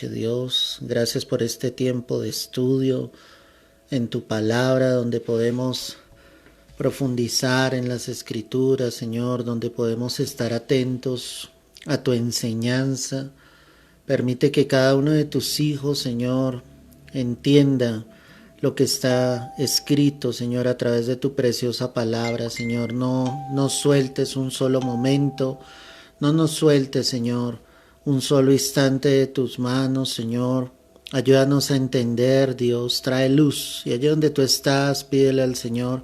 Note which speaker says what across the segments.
Speaker 1: Dios, gracias por este tiempo de estudio en tu palabra, donde podemos profundizar en las escrituras, Señor, donde podemos estar atentos a tu enseñanza. Permite que cada uno de tus hijos, Señor, entienda lo que está escrito, Señor, a través de tu preciosa palabra. Señor, no nos sueltes un solo momento, no nos sueltes, Señor, un solo instante de tus manos, Señor. Ayúdanos a entender, Dios, trae luz. Y allí donde tú estás, pídele al Señor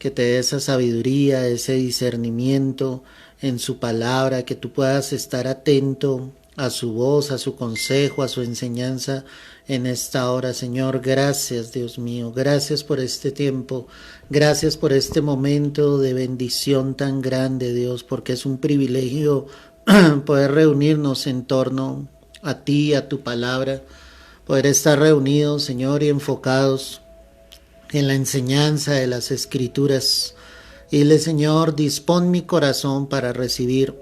Speaker 1: que te dé esa sabiduría, ese discernimiento en su palabra, que tú puedas estar atento a su voz, a su consejo, a su enseñanza en esta hora. Señor, gracias, Dios mío, gracias por este tiempo, gracias por este momento de bendición tan grande, Dios, porque es un privilegio poder reunirnos en torno a ti, a tu palabra, poder estar reunidos, Señor, y enfocados en la enseñanza de las Escrituras. Y dile, Señor, dispón mi corazón para recibir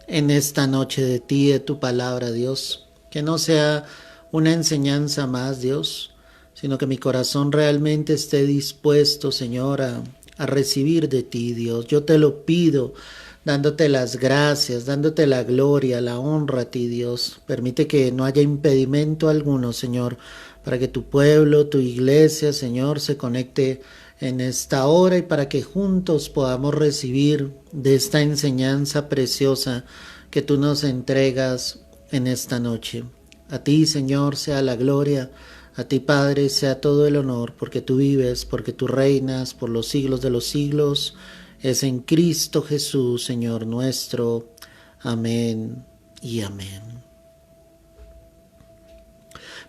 Speaker 1: en esta noche de ti, de tu palabra, Dios. Que no sea una enseñanza más, Dios, sino que mi corazón realmente esté dispuesto, Señor, a recibir de ti, Dios. Yo te lo pido, dándote las gracias, dándote la gloria, la honra a ti, Dios. Permite que no haya impedimento alguno, Señor, para que tu pueblo, tu iglesia, Señor, se conecte en esta hora y para que juntos podamos recibir de esta enseñanza preciosa que tú nos entregas en esta noche. A ti, Señor, sea la gloria, a ti, Padre, sea todo el honor, porque tú vives, porque tú reinas por los siglos de los siglos. Es en Cristo Jesús, Señor nuestro. Amén y amén.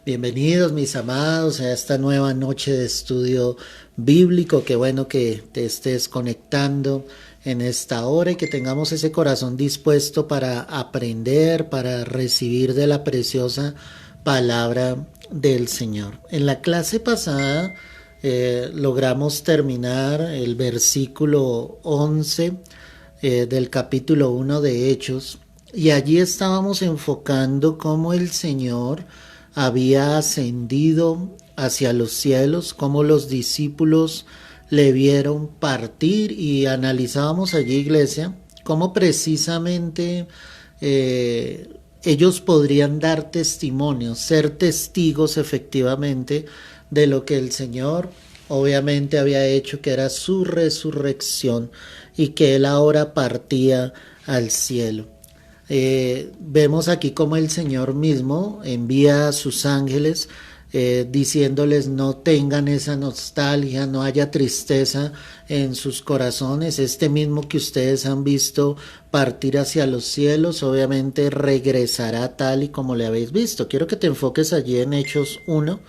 Speaker 1: Bienvenidos, mis amados, a esta nueva noche de estudio bíblico. Qué bueno que te estés conectando en esta hora y que tengamos ese corazón dispuesto para aprender, para recibir de la preciosa palabra del Señor. En la clase pasada logramos terminar el versículo 11 del capítulo 1 de Hechos, y allí estábamos enfocando cómo el Señor había ascendido hacia los cielos, cómo los discípulos le vieron partir, y analizábamos allí, iglesia, cómo precisamente ellos podrían dar testimonio, ser testigos efectivamente de lo que el Señor obviamente había hecho, que era su resurrección, y que Él ahora partía al cielo. Vemos aquí como el Señor mismo envía a sus ángeles diciéndoles no tengan esa nostalgia, no haya tristeza en sus corazones. Este mismo que ustedes han visto partir hacia los cielos, obviamente regresará tal y como le habéis visto. Quiero que te enfoques allí en Hechos 1,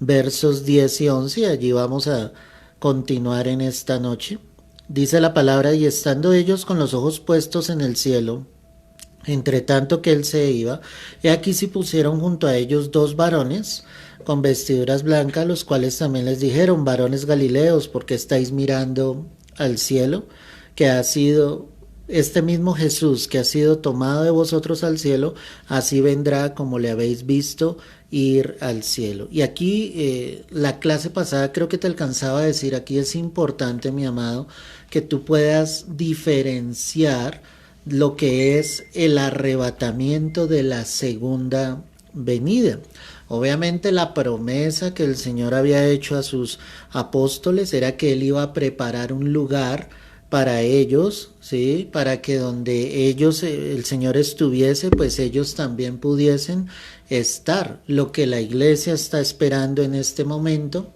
Speaker 1: versos 10 y 11, y allí vamos a continuar en esta noche. Dice la palabra: y estando ellos con los ojos puestos en el cielo, entre tanto que él se iba, he aquí se pusieron junto a ellos dos varones con vestiduras blancas, los cuales también les dijeron: varones galileos, ¿por qué estáis mirando al cielo? Que ha sido este mismo Jesús que ha sido tomado de vosotros al cielo, así vendrá como le habéis visto ir al cielo. Y aquí la clase pasada creo que te alcanzaba a decir, aquí es importante, mi amado, que tú puedas diferenciar lo que es el arrebatamiento de la segunda venida. Obviamente la promesa que el Señor había hecho a sus apóstoles era que Él iba a preparar un lugar para ellos, ¿sí? Para que donde ellos, el Señor estuviese, pues ellos también pudiesen estar. Lo que la iglesia está esperando en este momento,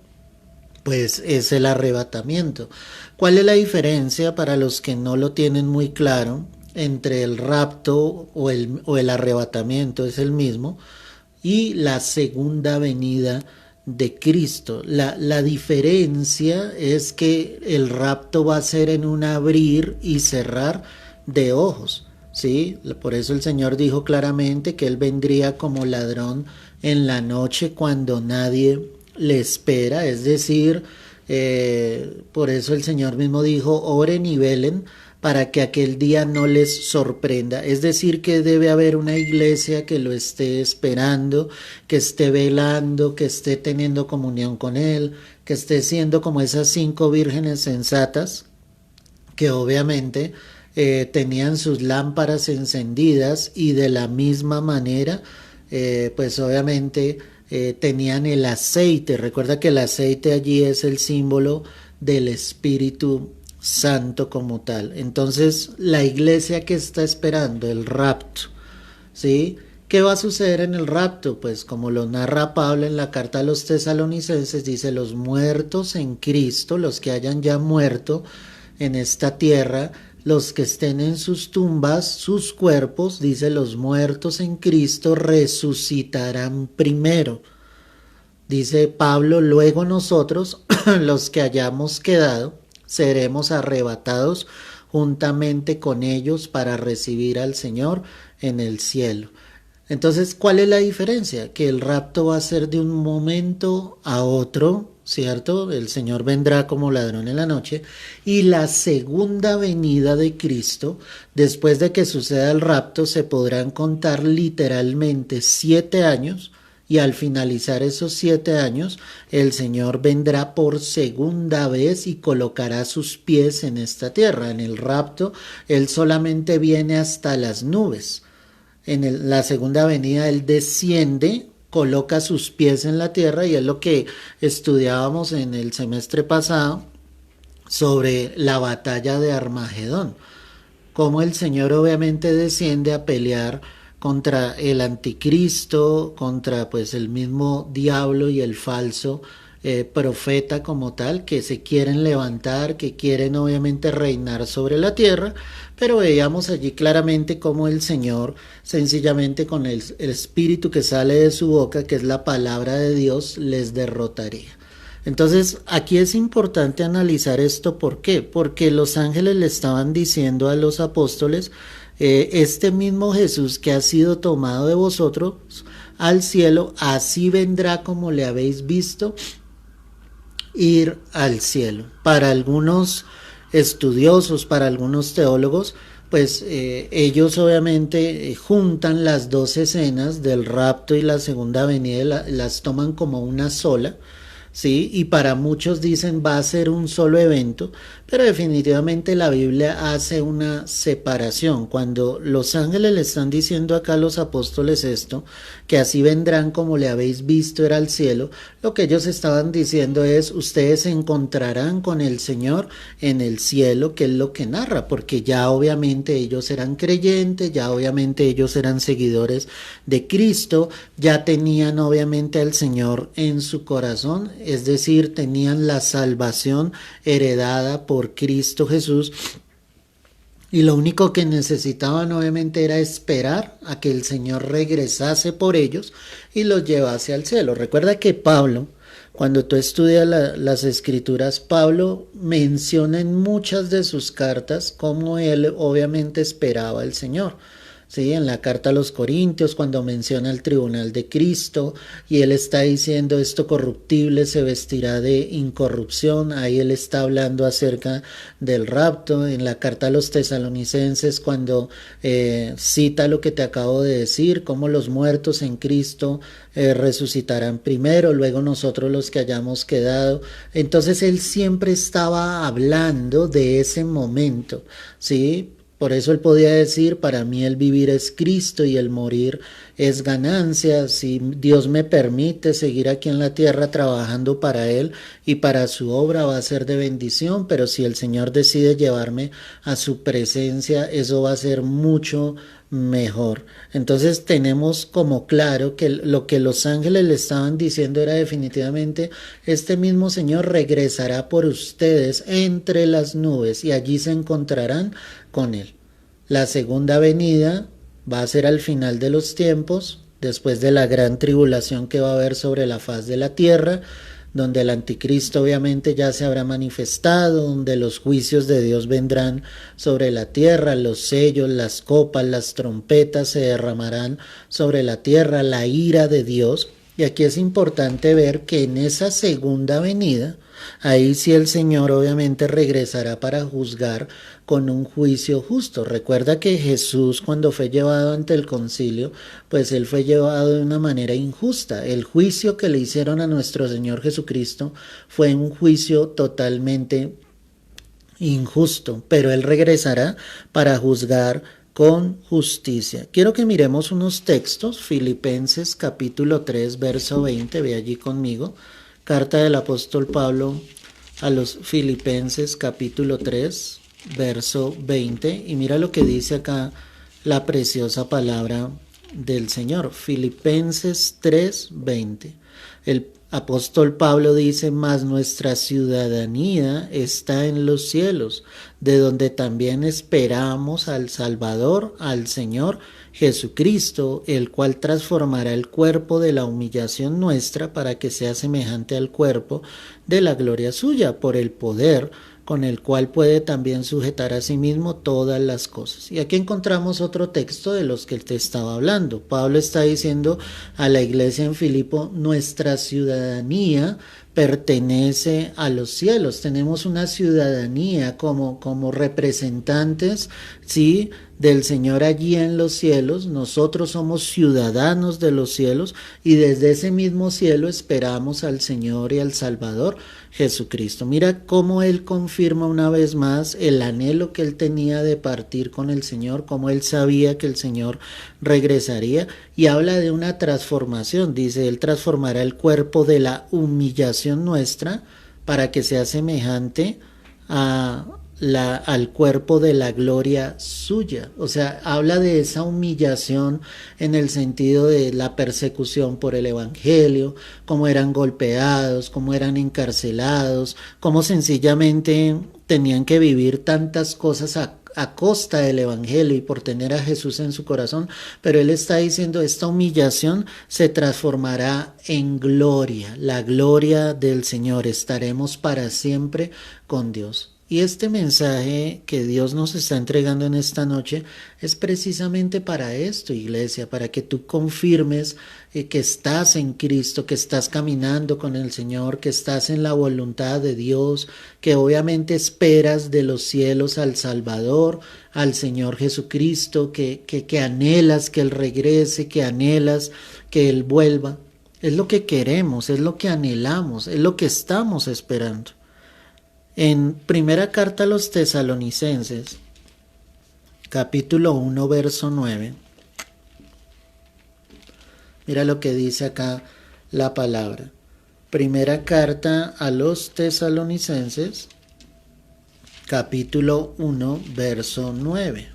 Speaker 1: pues es el arrebatamiento. ¿Cuál es la diferencia para los que no lo tienen muy claro entre el rapto o el arrebatamiento? Es el mismo, y la segunda venida de Cristo. La diferencia es que el rapto va a ser en un abrir y cerrar de ojos, ¿sí? Por eso el Señor dijo claramente que Él vendría como ladrón en la noche cuando nadie le espera. Es decir, por eso el Señor mismo dijo: oren y velen, para que aquel día no les sorprenda. Es decir, que debe haber una iglesia que lo esté esperando, que esté velando, que esté teniendo comunión con Él, que esté siendo como esas 5 vírgenes sensatas, que obviamente tenían sus lámparas encendidas y de la misma manera, pues obviamente tenían el aceite. Recuerda que el aceite allí es el símbolo del Espíritu Santo como tal. Entonces, la iglesia que está esperando el rapto, ¿sí? ¿Qué va a suceder en el rapto? Pues como lo narra Pablo en la carta a los tesalonicenses, dice: los muertos en Cristo, los que hayan ya muerto en esta tierra, los que estén en sus tumbas, sus cuerpos, dice, los muertos en Cristo resucitarán primero. Dice Pablo: luego nosotros, los que hayamos quedado, seremos arrebatados juntamente con ellos para recibir al Señor en el cielo. Entonces, ¿cuál es la diferencia? Que el rapto va a ser de un momento a otro, ¿cierto? El Señor vendrá como ladrón en la noche, y la segunda venida de Cristo, después de que suceda el rapto, se podrán contar literalmente 7 años, y al finalizar esos 7 años, el Señor vendrá por segunda vez y colocará sus pies en esta tierra. En el rapto, Él solamente viene hasta las nubes. En la segunda venida Él desciende, coloca sus pies en la tierra, y es lo que estudiábamos en el semestre pasado sobre la batalla de Armagedón. Cómo el Señor obviamente desciende a pelear contra el anticristo, contra pues el mismo diablo y el falso profeta como tal, que se quieren levantar, que quieren obviamente reinar sobre la tierra, pero veíamos allí claramente cómo el Señor sencillamente con el espíritu que sale de su boca, que es la palabra de Dios, les derrotaría. Entonces, aquí es importante analizar esto. ¿Por qué? Porque los ángeles le estaban diciendo a los apóstoles: este mismo Jesús que ha sido tomado de vosotros al cielo, así vendrá como le habéis visto ir al cielo. Para algunos estudiosos, para algunos teólogos, pues ellos obviamente juntan las dos escenas del rapto y la segunda venida, las toman como una sola, ¿sí? Y para muchos dicen va a ser un solo evento, pero definitivamente la Biblia hace una separación. Cuando los ángeles le están diciendo acá a los apóstoles esto, que así vendrán como le habéis visto ir al cielo, lo que ellos estaban diciendo es: ustedes se encontrarán con el Señor en el cielo, que es lo que narra, porque ya obviamente ellos eran creyentes, ya obviamente ellos eran seguidores de Cristo, ya tenían obviamente al Señor en su corazón, es decir, tenían la salvación heredada por Cristo Jesús, y lo único que necesitaban obviamente era esperar a que el Señor regresase por ellos y los llevase al cielo. Recuerda que Pablo, cuando tú estudias las escrituras, Pablo menciona en muchas de sus cartas cómo él obviamente esperaba al Señor. Sí, en la carta a los Corintios, cuando menciona el tribunal de Cristo, y él está diciendo: esto corruptible se vestirá de incorrupción. Ahí él está hablando acerca del rapto. En la carta a los tesalonicenses, cuando cita lo que te acabo de decir, cómo los muertos en Cristo resucitarán primero, luego nosotros los que hayamos quedado. Entonces él siempre estaba hablando de ese momento, ¿sí? Por eso él podía decir: para mí el vivir es Cristo y el morir es ganancia. Si Dios me permite seguir aquí en la tierra trabajando para Él y para su obra, va a ser de bendición, pero si el Señor decide llevarme a su presencia, eso va a ser mucho mejor. Entonces tenemos como claro que lo que los ángeles le estaban diciendo era definitivamente: este mismo Señor regresará por ustedes entre las nubes y allí se encontrarán con Él. La segunda venida va a ser al final de los tiempos, después de la gran tribulación que va a haber sobre la faz de la tierra, donde el anticristo obviamente ya se habrá manifestado, donde los juicios de Dios vendrán sobre la tierra, los sellos, las copas, las trompetas se derramarán sobre la tierra, la ira de Dios. Y aquí es importante ver que en esa segunda venida Ahí sí el Señor obviamente regresará para juzgar con un juicio justo. Recuerda que Jesús, cuando fue llevado ante el concilio, pues él fue llevado de una manera injusta. El juicio que le hicieron a nuestro Señor Jesucristo fue un juicio totalmente injusto, pero él regresará para juzgar con justicia. Quiero que miremos unos textos. Filipenses capítulo 3 verso 20, ve allí conmigo. Carta del apóstol Pablo a los Filipenses capítulo 3 verso 20, y mira lo que dice acá la preciosa palabra del Señor. Filipenses 3 20. El apóstol Pablo dice: mas nuestra ciudadanía está en los cielos, de donde también esperamos al Salvador, al Señor Jesucristo, el cual transformará el cuerpo de la humillación nuestra para que sea semejante al cuerpo de la gloria suya, por el poder con el cual puede también sujetar a sí mismo todas las cosas. Y aquí encontramos otro texto de los que te estaba hablando. Pablo está diciendo a la iglesia en Filipo: nuestra ciudadanía pertenece a los cielos. Tenemos una ciudadanía como representantes, ¿sí?, del Señor allí en los cielos. Nosotros somos ciudadanos de los cielos y desde ese mismo cielo esperamos al Señor y al Salvador Jesucristo. Mira cómo él confirma una vez más el anhelo que él tenía de partir con el Señor, cómo él sabía que el Señor regresaría, y habla de una transformación. Dice: él transformará el cuerpo de la humillación nuestra para que sea semejante al cuerpo de la gloria suya. O sea, habla de esa humillación en el sentido de la persecución por el evangelio, cómo eran golpeados, cómo eran encarcelados, cómo sencillamente tenían que vivir tantas cosas a costa del evangelio y por tener a Jesús en su corazón. Pero él está diciendo: esta humillación se transformará en gloria, la gloria del Señor. Estaremos para siempre con Dios. Y este mensaje que Dios nos está entregando en esta noche es precisamente para esto, iglesia, para que tú confirmes que estás en Cristo, que estás caminando con el Señor, que estás en la voluntad de Dios, que obviamente esperas de los cielos al Salvador, al Señor Jesucristo, que anhelas que Él regrese, que anhelas que Él vuelva. Es lo que queremos, es lo que anhelamos, es lo que estamos esperando. En primera carta a los Tesalonicenses, capítulo 1, verso 9, mira lo que dice acá la palabra. Primera carta a los Tesalonicenses, capítulo 1, verso 9.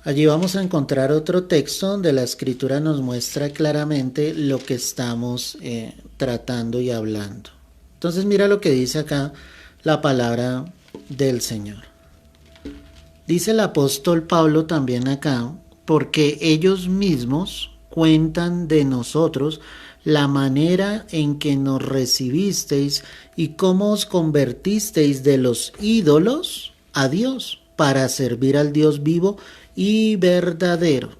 Speaker 1: Allí vamos a encontrar otro texto donde la Escritura nos muestra claramente lo que estamos tratando y hablando. Entonces mira lo que dice acá la palabra del Señor. Dice el apóstol Pablo también acá: porque ellos mismos cuentan de nosotros la manera en que nos recibisteis y cómo os convertisteis de los ídolos a Dios, para servir al Dios vivo y verdadero,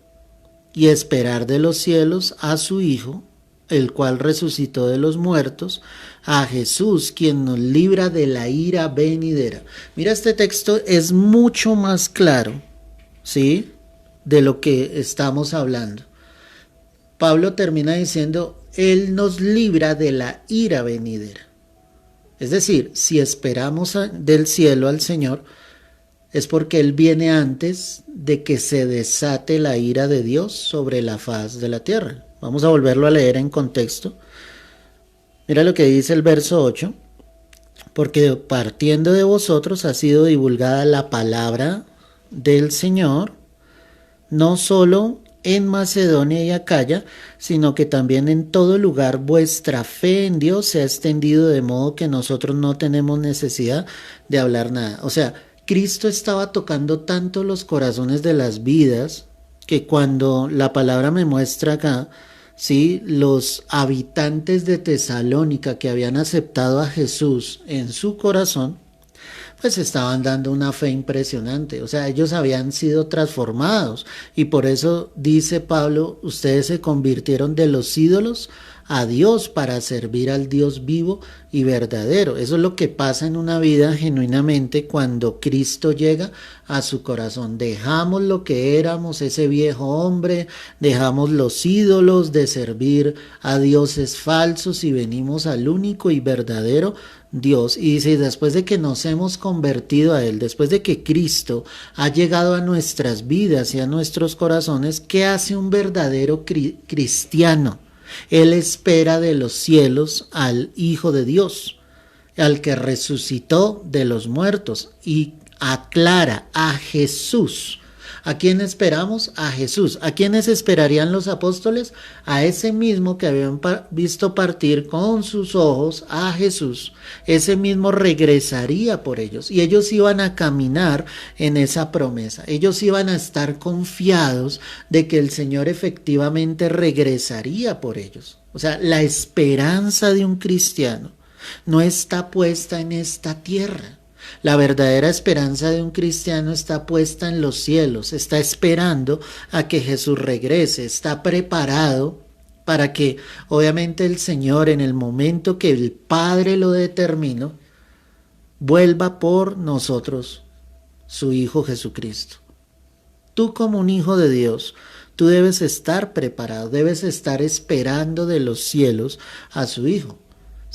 Speaker 1: y esperar de los cielos a su Hijo, el cual resucitó de los muertos, a Jesús, quien nos libra de la ira venidera. Mira, este texto es mucho más claro, ¿sí?, de lo que estamos hablando. Pablo termina diciendo: Él nos libra de la ira venidera. Es decir, si esperamos del cielo al Señor, es porque Él viene antes de que se desate la ira de Dios sobre la faz de la tierra. Vamos a volverlo a leer en contexto. Mira lo que dice el verso 8. Porque partiendo de vosotros ha sido divulgada la palabra del Señor, no solo en Macedonia y Acaya, sino que también en todo lugar vuestra fe en Dios se ha extendido, de modo que nosotros no tenemos necesidad de hablar nada. O sea, Cristo estaba tocando tanto los corazones de las vidas que cuando la palabra me muestra acá, ¿sí?, los habitantes de Tesalónica que habían aceptado a Jesús en su corazón, pues estaban dando una fe impresionante. O sea, ellos habían sido transformados y por eso dice Pablo: ustedes se convirtieron de los ídolos a Dios para servir al Dios vivo y verdadero. Eso es lo que pasa en una vida genuinamente cuando Cristo llega a su corazón. Dejamos lo que éramos, ese viejo hombre, dejamos los ídolos de servir a dioses falsos y venimos al único y verdadero Dios. Y dice, después de que nos hemos convertido a Él, después de que Cristo ha llegado a nuestras vidas y a nuestros corazones, ¿qué hace un verdadero cristiano? Él espera de los cielos al Hijo de Dios, al que resucitó de los muertos, y aclara a Jesús. ¿A quién esperamos? A Jesús. ¿A quiénes esperarían los apóstoles? A ese mismo que habían visto partir con sus ojos a Jesús. Ese mismo regresaría por ellos y ellos iban a caminar en esa promesa. Ellos iban a estar confiados de que el Señor efectivamente regresaría por ellos. O sea, la esperanza de un cristiano no está puesta en esta tierra. La verdadera esperanza de un cristiano está puesta en los cielos, está esperando a que Jesús regrese, está preparado para que obviamente el Señor, en el momento que el Padre lo determinó, vuelva por nosotros, su Hijo Jesucristo. Tú, como un hijo de Dios, tú debes estar preparado, debes estar esperando de los cielos a su Hijo.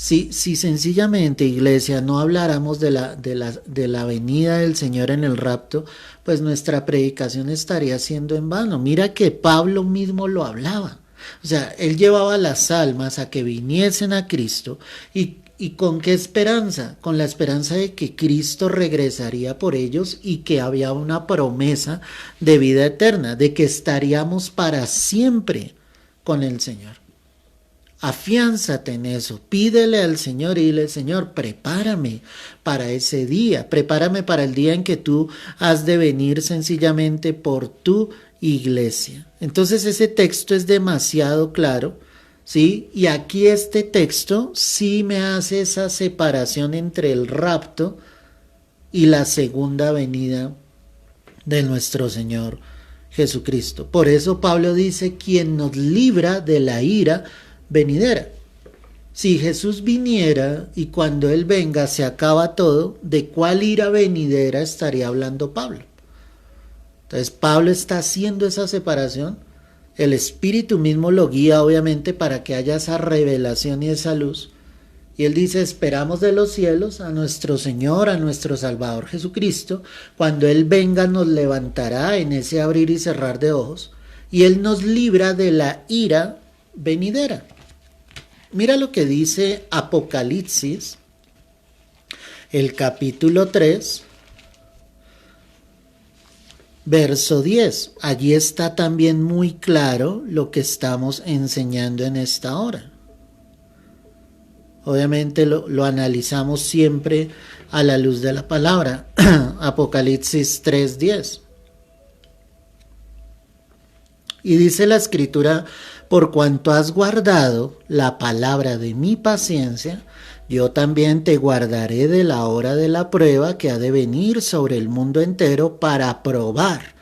Speaker 1: Si sencillamente, iglesia, no habláramos de la venida del Señor en el rapto, pues nuestra predicación estaría siendo en vano. Mira que Pablo mismo lo hablaba. O sea, él llevaba las almas a que viniesen a Cristo y ¿con qué esperanza? Con la esperanza de que Cristo regresaría por ellos y que había una promesa de vida eterna, de que estaríamos para siempre con el Señor. Afiánzate en eso, pídele al Señor y dile, Señor, prepárame para ese día, prepárame para el día en que tú has de venir sencillamente por tu iglesia. Entonces ese texto es demasiado claro, ¿sí? Y aquí este texto sí me hace esa separación entre el rapto y la segunda venida de nuestro Señor Jesucristo. Por eso Pablo dice, quien nos libra de la ira venidera. Si Jesús viniera y cuando Él venga se acaba todo, ¿de cuál ira venidera estaría hablando Pablo? Entonces Pablo está haciendo esa separación. El Espíritu mismo lo guía obviamente para que haya esa revelación y esa luz. Y él dice, esperamos de los cielos a nuestro Señor, a nuestro Salvador Jesucristo. Cuando Él venga nos levantará en ese abrir y cerrar de ojos y Él nos libra de la ira venidera. Mira lo que dice Apocalipsis, el capítulo 3, verso 10. Allí está también muy claro lo que estamos enseñando en esta hora. Obviamente lo analizamos siempre a la luz de la palabra. Apocalipsis 3:10. Y dice la Escritura, por cuanto has guardado la palabra de mi paciencia, yo también te guardaré de la hora de la prueba que ha de venir sobre el mundo entero para probar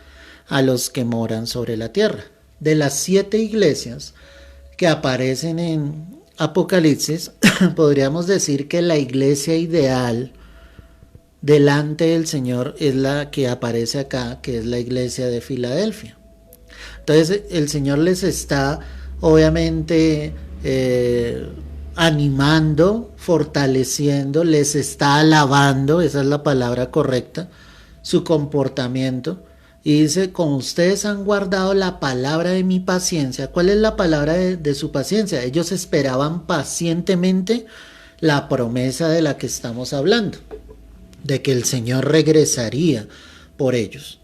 Speaker 1: a los que moran sobre la tierra. De las 7 iglesias que aparecen en Apocalipsis, podríamos decir que la iglesia ideal delante del Señor es la que aparece acá, que es la iglesia de Filadelfia. Entonces el Señor les está obviamente animando, fortaleciendo, les está alabando, esa es la palabra correcta, su comportamiento. Y dice, como ustedes han guardado la palabra de mi paciencia. ¿Cuál es la palabra de su paciencia? Ellos esperaban pacientemente la promesa de la que estamos hablando, de que el Señor regresaría por ellos.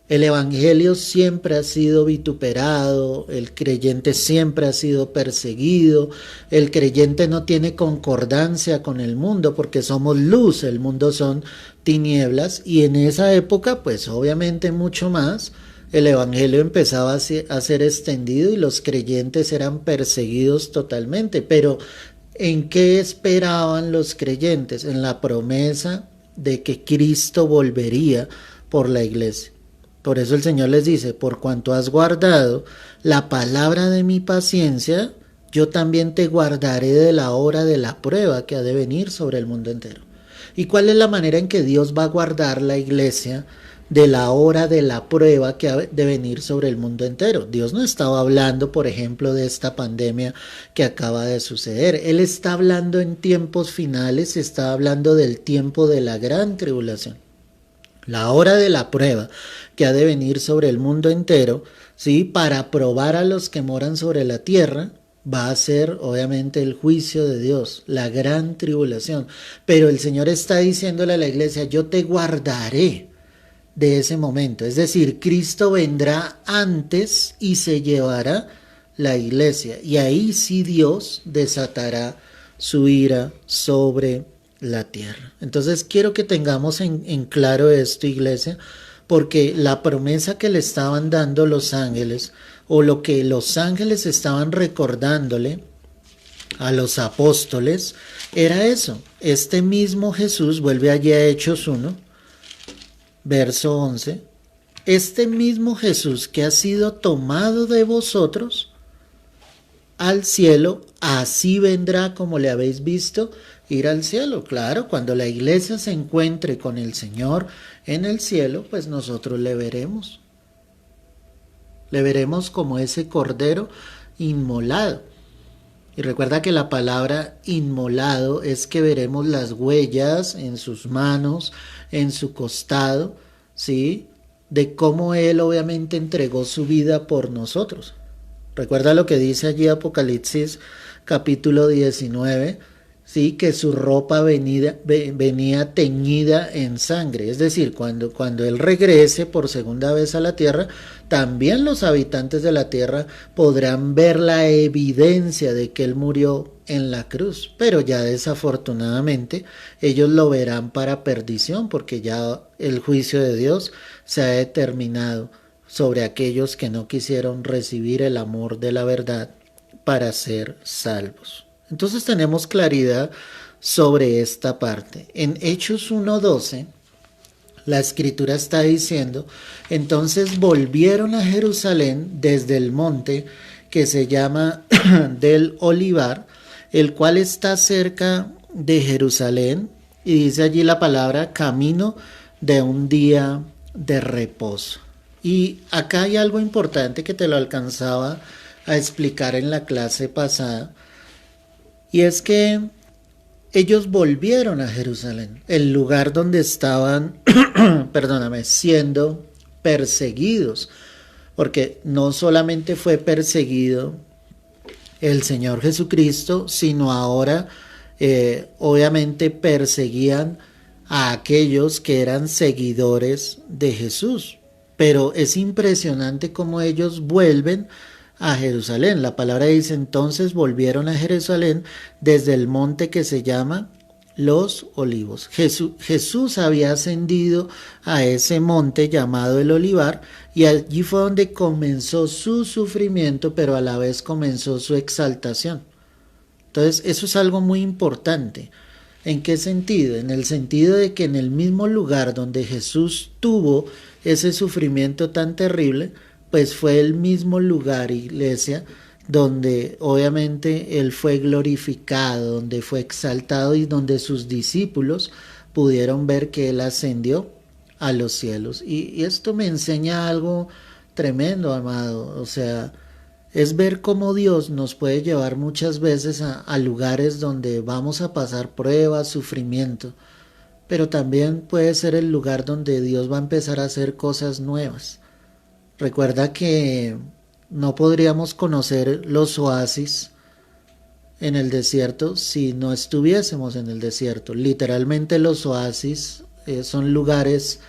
Speaker 1: El evangelio siempre ha sido vituperado, el creyente siempre ha sido perseguido, el creyente no tiene concordancia con el mundo porque somos luz, el mundo son tinieblas, y en esa época pues obviamente mucho más el evangelio empezaba a ser extendido y los creyentes eran perseguidos totalmente. Pero ¿en qué esperaban los creyentes? En la promesa de que Cristo volvería por la iglesia. Por eso el Señor les dice, por cuanto has guardado la palabra de mi paciencia, yo también te guardaré de la hora de la prueba que ha de venir sobre el mundo entero. ¿Y cuál es la manera en que Dios va a guardar la iglesia de la hora de la prueba que ha de venir sobre el mundo entero? Dios no estaba hablando, por ejemplo, de esta pandemia que acaba de suceder. Él está hablando en tiempos finales, está hablando del tiempo de la gran tribulación. La hora de la prueba que ha de venir sobre el mundo entero, ¿sí? Para probar a los que moran sobre la tierra, va a ser obviamente el juicio de Dios, la gran tribulación. Pero el Señor está diciéndole a la iglesia, yo te guardaré de ese momento. Es decir, Cristo vendrá antes y se llevará la iglesia. Y ahí sí Dios desatará su ira sobre la tierra. Entonces quiero que tengamos en claro esto, iglesia, porque la promesa que le estaban dando los ángeles, o lo que los ángeles estaban recordándole a los apóstoles, era eso. Este mismo Jesús, vuelve allí a Hechos 1, verso 11, este mismo Jesús que ha sido tomado de vosotros al cielo, así vendrá como le habéis visto ir al cielo. Claro, cuando la iglesia se encuentre con el Señor en el cielo, pues nosotros le veremos. Le veremos como ese cordero inmolado. Y recuerda que la palabra inmolado es que veremos las huellas en sus manos, en su costado, ¿sí? De cómo Él obviamente entregó su vida por nosotros. Recuerda lo que dice allí Apocalipsis capítulo 19, ¿sí? Que su ropa venía teñida en sangre. Es decir, cuando Él regrese por segunda vez a la tierra, también los habitantes de la tierra podrán ver la evidencia de que Él murió en la cruz. Pero ya desafortunadamente ellos lo verán para perdición, porque ya el juicio de Dios se ha determinado sobre aquellos que no quisieron recibir el amor de la verdad para ser salvos. Entonces tenemos claridad sobre esta parte. En Hechos 1:12, la escritura está diciendo, entonces volvieron a Jerusalén desde el monte que se llama del Olivar, el cual está cerca de Jerusalén, y dice allí la palabra camino de un día de reposo. Y acá hay algo importante que te lo alcanzaba a explicar en la clase pasada, y es que ellos volvieron a Jerusalén, el lugar donde estaban, siendo perseguidos, porque no solamente fue perseguido el Señor Jesucristo, sino ahora obviamente perseguían a aquellos que eran seguidores de Jesús. Pero es impresionante cómo ellos vuelven a Jerusalén. La palabra dice, entonces volvieron a Jerusalén desde el monte que se llama Los Olivos. Jesús había ascendido a ese monte llamado el Olivar, y allí fue donde comenzó su sufrimiento, pero a la vez comenzó su exaltación. Entonces eso es algo muy importante. ¿En qué sentido? En el sentido de que en el mismo lugar donde Jesús tuvo ese sufrimiento tan terrible, pues fue el mismo lugar, iglesia, donde obviamente Él fue glorificado, donde fue exaltado y donde sus discípulos pudieron ver que Él ascendió a los cielos. Y esto me enseña algo tremendo, amado. O sea, es ver cómo Dios nos puede llevar muchas veces a lugares donde vamos a pasar pruebas, sufrimiento, pero también puede ser el lugar donde Dios va a empezar a hacer cosas nuevas. Recuerda que no podríamos conocer los oasis en el desierto si no estuviésemos en el desierto. Literalmente los oasis son lugares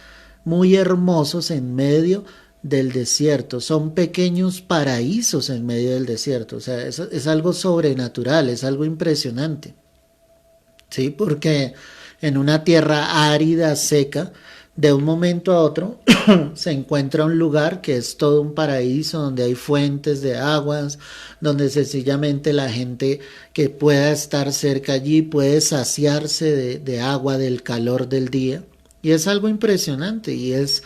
Speaker 1: muy hermosos en medio del desierto, son pequeños paraísos en medio del desierto. O sea, es algo sobrenatural, es algo impresionante, ¿sí? Porque en una tierra árida, seca, de un momento a otro se encuentra un lugar que es todo un paraíso, donde hay fuentes de aguas, donde sencillamente la gente que pueda estar cerca allí puede saciarse de agua, del calor del día. Y es algo impresionante, y es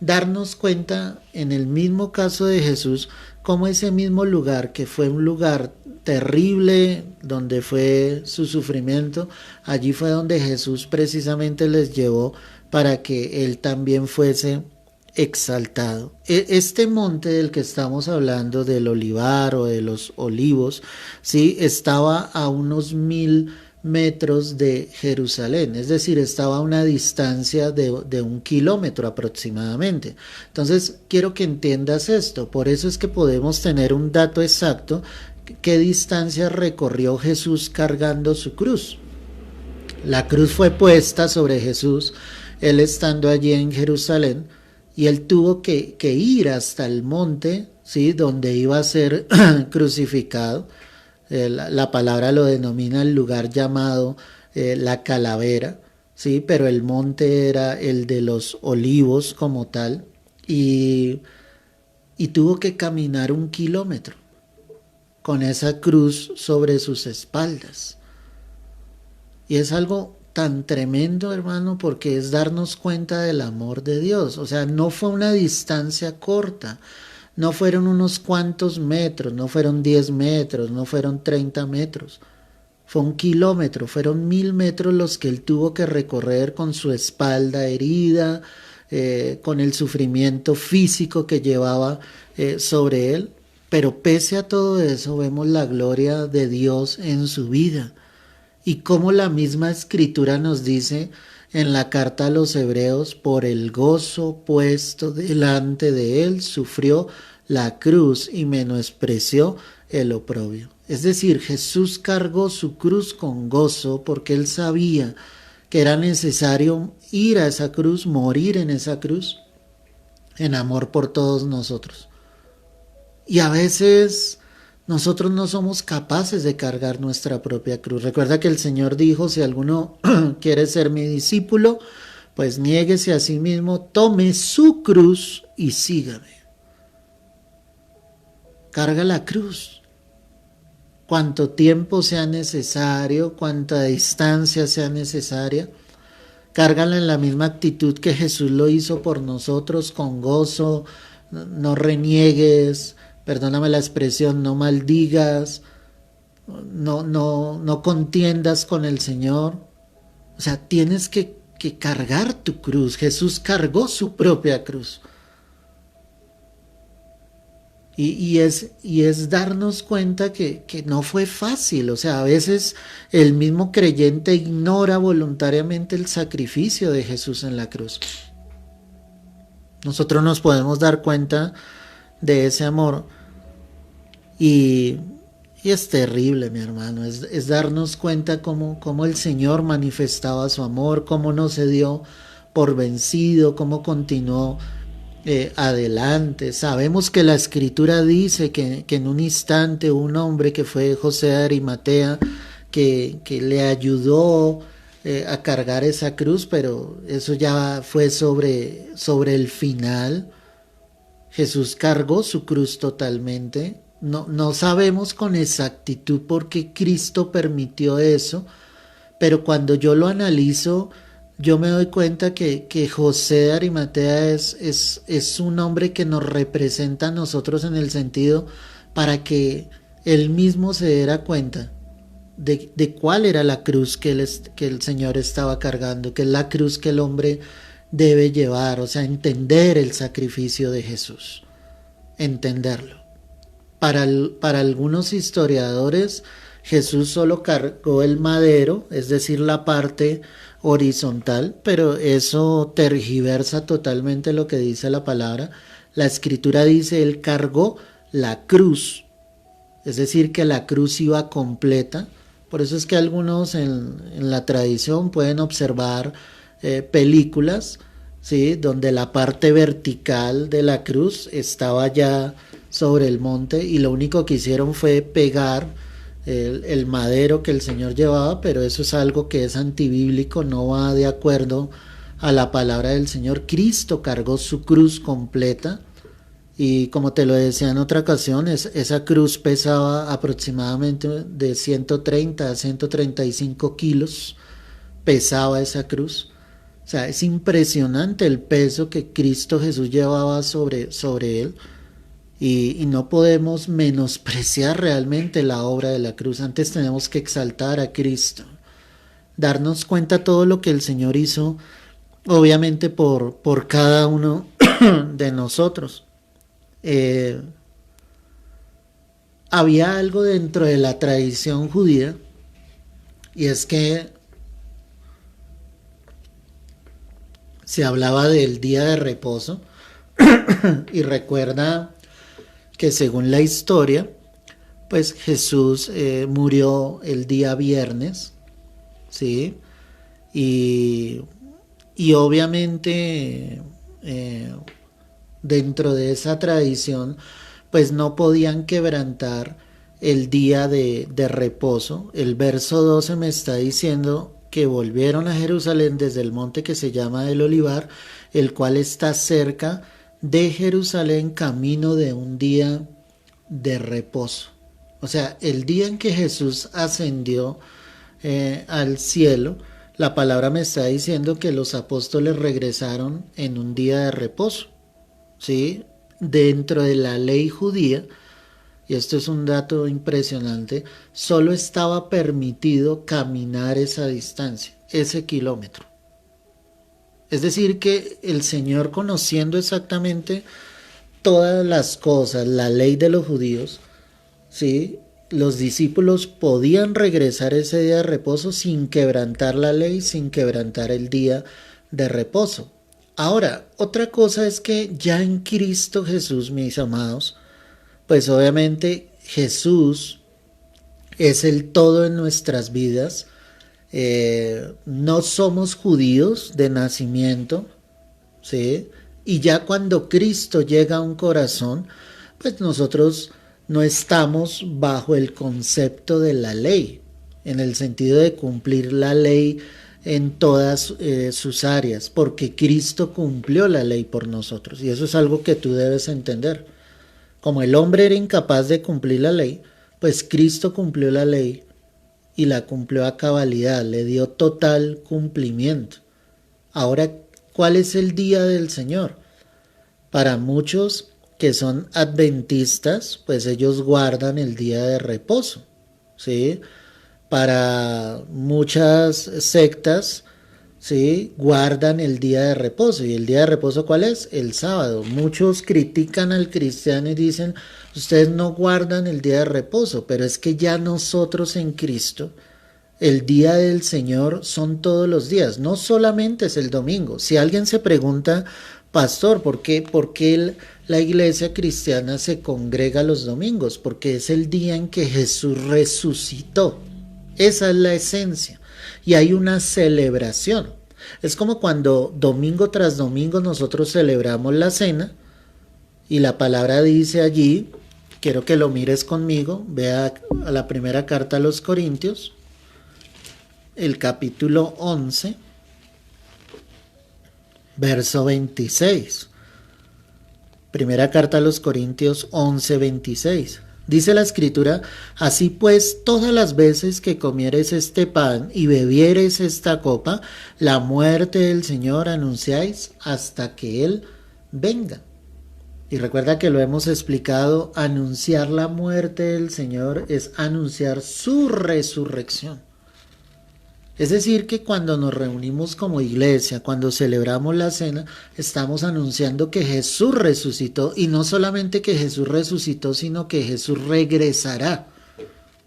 Speaker 1: darnos cuenta en el mismo caso de Jesús, cómo ese mismo lugar, que fue un lugar terrible, donde fue su sufrimiento, allí fue donde Jesús precisamente les llevó para que él también fuese exaltado. Este monte del que estamos hablando, del Olivar o de los Olivos, sí, estaba a unos 1000 metros de Jerusalén, es decir, estaba a una distancia de 1 kilómetro aproximadamente. Entonces, quiero que entiendas esto, por eso es que podemos tener un dato exacto, qué distancia recorrió Jesús cargando su cruz. La cruz fue puesta sobre Jesús, él estando allí en Jerusalén, y él tuvo que ir hasta el monte, ¿sí?, donde iba a ser crucificado. La palabra lo denomina el lugar llamado la calavera, ¿sí?, pero el monte era el de los olivos como tal, y tuvo que caminar 1 kilómetro con esa cruz sobre sus espaldas. Y es algo tan tremendo, hermano, porque es darnos cuenta del amor de Dios. O sea, no fue una distancia corta, no fueron unos cuantos metros, no fueron 10 metros, no fueron 30 metros. Fue 1 kilómetro, fueron 1000 metros los que él tuvo que recorrer con su espalda herida, con el sufrimiento físico que llevaba sobre él. Pero pese a todo eso, vemos la gloria de Dios en su vida. Y como la misma escritura nos dice en la carta a los Hebreos, por el gozo puesto delante de él, sufrió la cruz y menospreció el oprobio. Es decir, Jesús cargó su cruz con gozo porque él sabía que era necesario ir a esa cruz, morir en esa cruz, en amor por todos nosotros. Y a veces nosotros no somos capaces de cargar nuestra propia cruz. Recuerda que el Señor dijo, si alguno quiere ser mi discípulo, pues niéguese a sí mismo, tome su cruz y sígame. Carga la cruz. Cuanto tiempo sea necesario, cuánta distancia sea necesaria, cárgala en la misma actitud que Jesús lo hizo por nosotros, con gozo. No reniegues, perdóname la expresión, no maldigas, no contiendas con el Señor. O sea, tienes que cargar tu cruz. Jesús cargó su propia cruz. Y es darnos cuenta que no fue fácil. O sea, a veces el mismo creyente ignora voluntariamente el sacrificio de Jesús en la cruz. Nosotros nos podemos dar cuenta de ese amor y es terrible, mi hermano, es darnos cuenta cómo el Señor manifestaba su amor, cómo no se dio por vencido, cómo continuó adelante. Sabemos que la escritura dice que en un instante un hombre que fue José de Arimatea que le ayudó a cargar esa cruz, pero eso ya fue sobre el final. Jesús cargó su cruz totalmente. No sabemos con exactitud por qué Cristo permitió eso, pero cuando yo lo analizo, yo me doy cuenta que José de Arimatea es un hombre que nos representa a nosotros en el sentido para que él mismo se diera cuenta de cuál era la cruz que el Señor estaba cargando, que es la cruz que el hombre debe llevar, o sea, entender el sacrificio de Jesús, entenderlo. Para algunos historiadores, Jesús solo cargó el madero, es decir, la parte horizontal, pero eso tergiversa totalmente lo que dice la palabra. La escritura dice, él cargó la cruz, es decir, que la cruz iba completa. Por eso es que algunos en la tradición pueden observar películas, ¿sí?, donde la parte vertical de la cruz estaba ya sobre el monte y lo único que hicieron fue pegar el madero que el Señor llevaba, pero eso es algo que es antibíblico, no va de acuerdo a la palabra del Señor. Cristo cargó su cruz completa y, como te lo decía en otra ocasión, esa cruz pesaba aproximadamente de 130 a 135 kilos, pesaba esa cruz. O sea, es impresionante el peso que Cristo Jesús llevaba sobre él y no podemos menospreciar realmente la obra de la cruz. Antes tenemos que exaltar a Cristo, darnos cuenta todo lo que el Señor hizo, obviamente por cada uno de nosotros. Eh, Había algo dentro de la tradición judía y es que se hablaba del día de reposo y recuerda que según la historia, pues Jesús murió el día viernes, ¿sí? Y, y obviamente dentro de esa tradición, pues no podían quebrantar el día de reposo. El verso 12 me está diciendo que volvieron a Jerusalén desde el monte que se llama el Olivar, el cual está cerca de Jerusalén, camino de un día de reposo. O sea, el día en que Jesús ascendió al cielo, la palabra me está diciendo que los apóstoles regresaron en un día de reposo, ¿sí? Dentro de la ley judía, y esto es un dato impresionante, solo estaba permitido caminar esa distancia, ese kilómetro. Es decir, que el Señor, conociendo exactamente todas las cosas, la ley de los judíos, ¿sí? Los discípulos podían regresar ese día de reposo sin quebrantar la ley, sin quebrantar el día de reposo. Ahora, otra cosa es que ya en Cristo Jesús, mis amados, pues obviamente Jesús es el todo en nuestras vidas. No somos judíos de nacimiento, ¿sí? Y ya cuando Cristo llega a un corazón, pues nosotros no estamos bajo el concepto de la ley, en el sentido de cumplir la ley en todas sus áreas, porque Cristo cumplió la ley por nosotros, y eso es algo que tú debes entender. Como el hombre era incapaz de cumplir la ley, pues Cristo cumplió la ley y la cumplió a cabalidad, le dio total cumplimiento. Ahora, ¿cuál es el día del Señor? Para muchos que son adventistas, pues ellos guardan el día de reposo, ¿sí? Para muchas sectas, ¿sí? Guardan el día de reposo. ¿Y el día de reposo cuál es? El sábado. Muchos critican al cristiano y dicen, ustedes no guardan el día de reposo, pero es que ya nosotros en Cristo, el día del Señor son todos los días, no solamente es el domingo. Si alguien se pregunta, pastor, ¿por qué la iglesia cristiana se congrega los domingos? Porque es el día en que Jesús resucitó. Esa es la esencia. Y hay una celebración. Es como cuando domingo tras domingo nosotros celebramos la cena y la palabra dice allí, quiero que lo mires conmigo, vea a la primera carta a los Corintios, el capítulo 11, verso 26. Primera carta a los Corintios 11, 26. Dice la escritura, así pues, todas las veces que comieres este pan y bebieres esta copa, la muerte del Señor anunciáis hasta que Él venga. Y recuerda que lo hemos explicado, anunciar la muerte del Señor es anunciar su resurrección. Es decir, que cuando nos reunimos como iglesia, cuando celebramos la cena, estamos anunciando que Jesús resucitó, y no solamente que Jesús resucitó, sino que Jesús regresará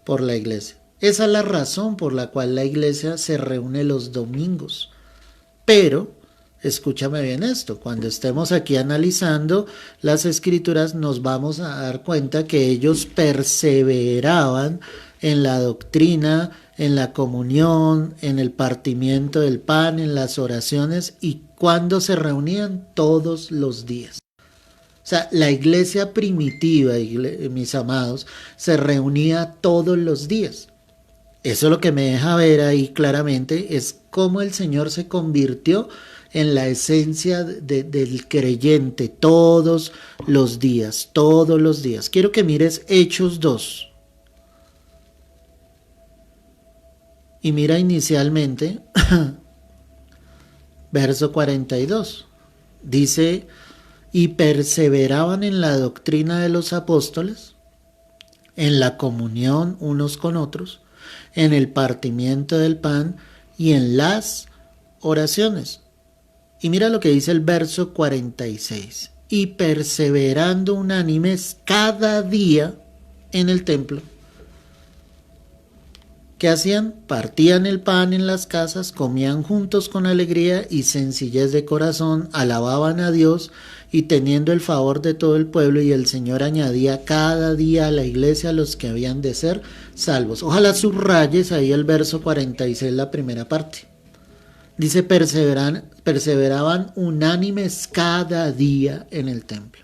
Speaker 1: por la iglesia. Esa es la razón por la cual la iglesia se reúne los domingos. Pero, escúchame bien esto, cuando estemos aquí analizando las escrituras nos vamos a dar cuenta que ellos perseveraban en la doctrina, en la comunión, en el partimiento del pan, en las oraciones, y cuando se reunían todos los días. O sea, la iglesia primitiva, mis amados, se reunía todos los días. Eso lo que me deja ver ahí claramente es cómo el Señor se convirtió en la esencia del creyente todos los días, todos los días. Quiero que mires Hechos 2. Y mira inicialmente Verso 42. Dice, y perseveraban en la doctrina de los apóstoles, en la comunión unos con otros, en el partimiento del pan y en las oraciones. Y mira lo que dice el verso 46. Y perseverando unánimes cada día en el templo. ¿Qué hacían? Partían el pan en las casas, comían juntos con alegría y sencillez de corazón, alababan a Dios y teniendo el favor de todo el pueblo, y el Señor añadía cada día a la iglesia a los que habían de ser salvos. Ojalá subrayes ahí el verso 46, la primera parte. Dice, perseveraban unánimes cada día en el templo.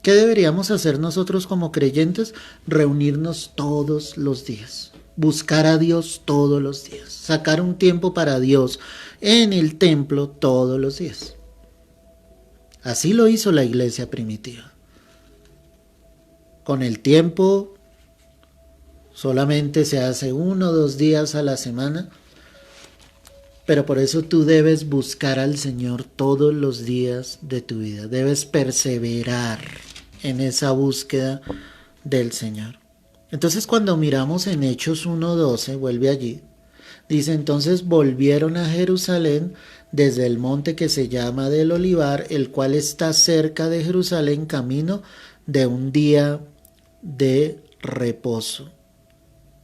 Speaker 1: ¿Qué deberíamos hacer nosotros como creyentes? Reunirnos todos los días. Buscar a Dios todos los días. Sacar un tiempo para Dios en el templo todos los días. Así lo hizo la iglesia primitiva. Con el tiempo solamente se hace 1 o 2 días a la semana. Pero por eso tú debes buscar al Señor todos los días de tu vida. Debes perseverar en esa búsqueda del Señor. Entonces cuando miramos en Hechos 1:12, vuelve allí, dice, entonces volvieron a Jerusalén desde el monte que se llama del Olivar, el cual está cerca de Jerusalén, camino de un día de reposo.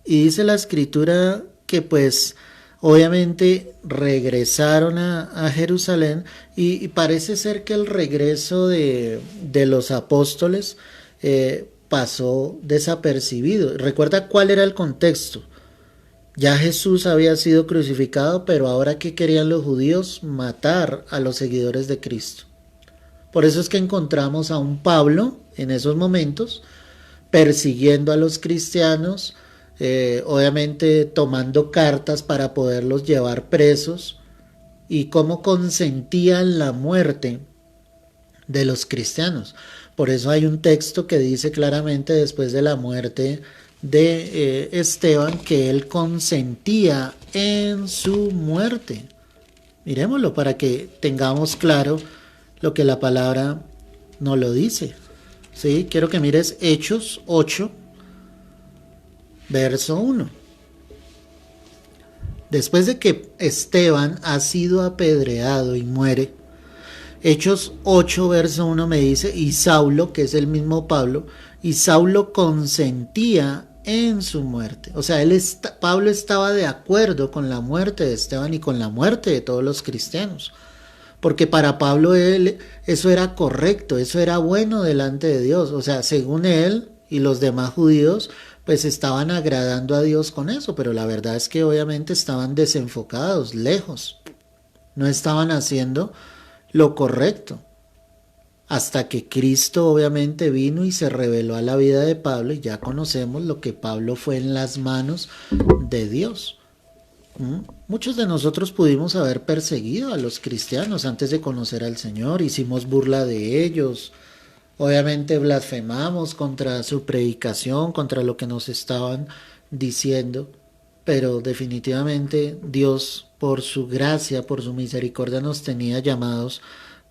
Speaker 1: Y dice la Escritura que pues obviamente regresaron a Jerusalén y parece ser que el regreso de los apóstoles pasó desapercibido. Recuerda cuál era el contexto. Ya Jesús había sido crucificado, pero ahora ¿qué querían los judíos? Matar a los seguidores de Cristo. Por eso es que encontramos a un Pablo en esos momentos persiguiendo a los cristianos, obviamente tomando cartas para poderlos llevar presos, y cómo consentían la muerte de los cristianos. Por eso hay un texto que dice claramente después de la muerte de Esteban que él consentía en su muerte. Miremoslo para que tengamos claro lo que la palabra nos lo dice. ¿Sí? Quiero que mires Hechos 8, verso 1. Después de que Esteban ha sido apedreado y muere, Hechos 8, verso 1 me dice, y Saulo, que es el mismo Pablo, y Saulo consentía en su muerte. O sea, Pablo estaba de acuerdo con la muerte de Esteban y con la muerte de todos los cristianos. Porque para Pablo eso era correcto, eso era bueno delante de Dios. O sea, según él y los demás judíos, pues estaban agradando a Dios con eso. Pero la verdad es que obviamente estaban desenfocados, lejos. No estaban haciendo lo correcto, hasta que Cristo obviamente vino y se reveló a la vida de Pablo, y ya conocemos lo que Pablo fue en las manos de Dios. Muchos de nosotros pudimos haber perseguido a los cristianos antes de conocer al Señor, hicimos burla de ellos, obviamente blasfemamos contra su predicación, contra lo que nos estaban diciendo, pero definitivamente Dios, por su gracia, por su misericordia, nos tenía llamados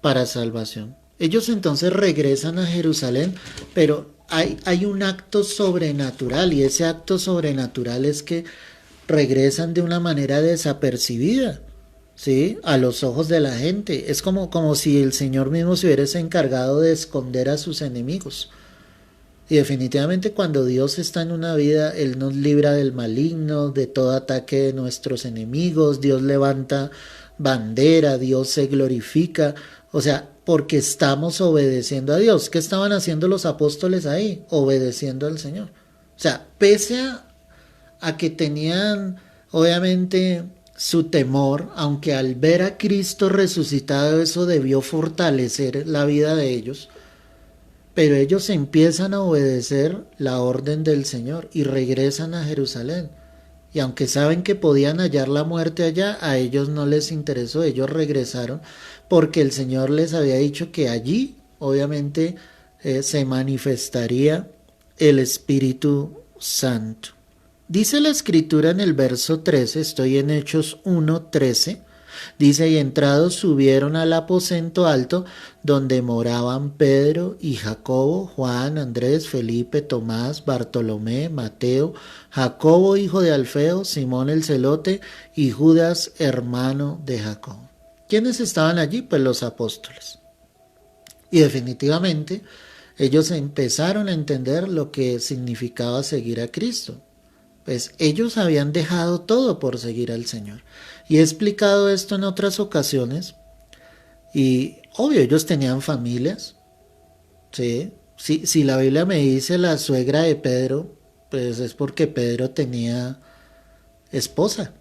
Speaker 1: para salvación. Ellos entonces regresan a Jerusalén, pero hay un acto sobrenatural, y ese acto sobrenatural es que regresan de una manera desapercibida, ¿sí? A los ojos de la gente. Es como si el Señor mismo se hubiese encargado de esconder a sus enemigos. Y definitivamente cuando Dios está en una vida, Él nos libra del maligno, de todo ataque de nuestros enemigos. Dios levanta bandera, Dios se glorifica. O sea, porque estamos obedeciendo a Dios. ¿Qué estaban haciendo los apóstoles ahí? Obedeciendo al Señor. O sea, pese a que tenían obviamente su temor, aunque al ver a Cristo resucitado eso debió fortalecer la vida de ellos, pero ellos empiezan a obedecer la orden del Señor y regresan a Jerusalén. Y aunque saben que podían hallar la muerte allá, a ellos no les interesó, ellos regresaron porque el Señor les había dicho que allí obviamente se manifestaría el Espíritu Santo. Dice la Escritura en el verso 13, estoy en Hechos 1:13, Dice, y entrados subieron al aposento alto donde moraban Pedro y Jacobo, Juan, Andrés, Felipe, Tomás, Bartolomé, Mateo, Jacobo hijo de Alfeo, Simón el celote y Judas hermano de Jacobo. ¿Quiénes estaban allí? Pues los apóstoles. Y definitivamente ellos empezaron a entender lo que significaba seguir a Cristo. Pues ellos habían dejado todo por seguir al Señor. Y he explicado esto en otras ocasiones. Y obvio, ellos tenían familias. ¿Sí? Si la Biblia me dice la suegra de Pedro, pues es porque Pedro tenía esposa.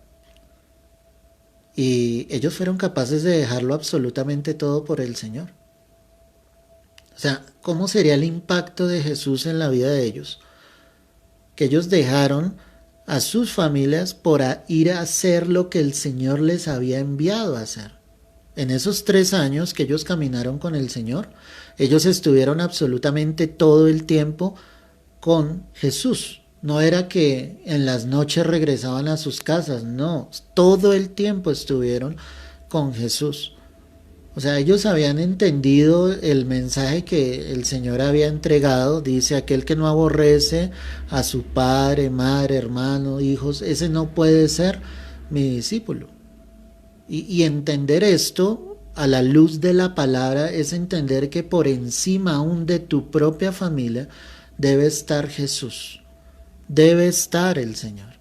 Speaker 1: Y ellos fueron capaces de dejarlo absolutamente todo por el Señor. O sea, ¿cómo sería el impacto de Jesús en la vida de ellos? Que ellos dejaron a sus familias por ir a hacer lo que el Señor les había enviado a hacer. En esos 3 años que ellos caminaron con el Señor, ellos estuvieron absolutamente todo el tiempo con Jesús. No era que en las noches regresaban a sus casas, no, todo el tiempo estuvieron con Jesús. O sea, ellos habían entendido el mensaje que el Señor había entregado. Dice, aquel que no aborrece a su padre, madre, hermano, hijos, ese no puede ser mi discípulo. Y entender esto a la luz de la palabra es entender que por encima aún de tu propia familia debe estar Jesús, debe estar el Señor.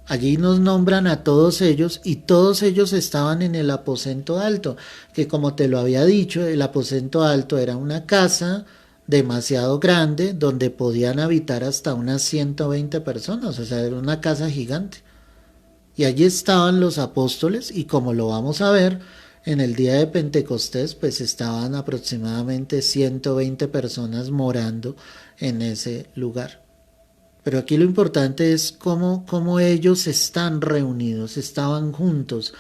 Speaker 1: Allí nos nombran a todos ellos y todos ellos estaban en el aposento alto, que como te lo había dicho, el aposento alto era una casa demasiado grande donde podían habitar hasta unas 120 personas, o sea, era una casa gigante. Y allí estaban los apóstoles y como lo vamos a ver, en el día de Pentecostés pues estaban aproximadamente 120 personas morando en ese lugar. Pero aquí lo importante es cómo ellos están reunidos, estaban juntos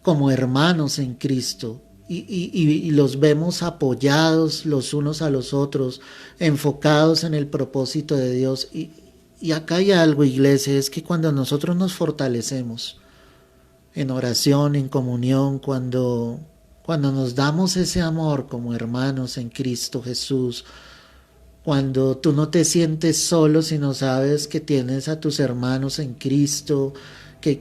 Speaker 1: como hermanos en Cristo y los vemos apoyados los unos a los otros, enfocados en el propósito de Dios. Y acá hay algo, iglesia, es que cuando nosotros nos fortalecemos en oración, en comunión, cuando nos damos ese amor como hermanos en Cristo Jesús, cuando tú no te sientes solo, sino sabes que tienes a tus hermanos en Cristo, que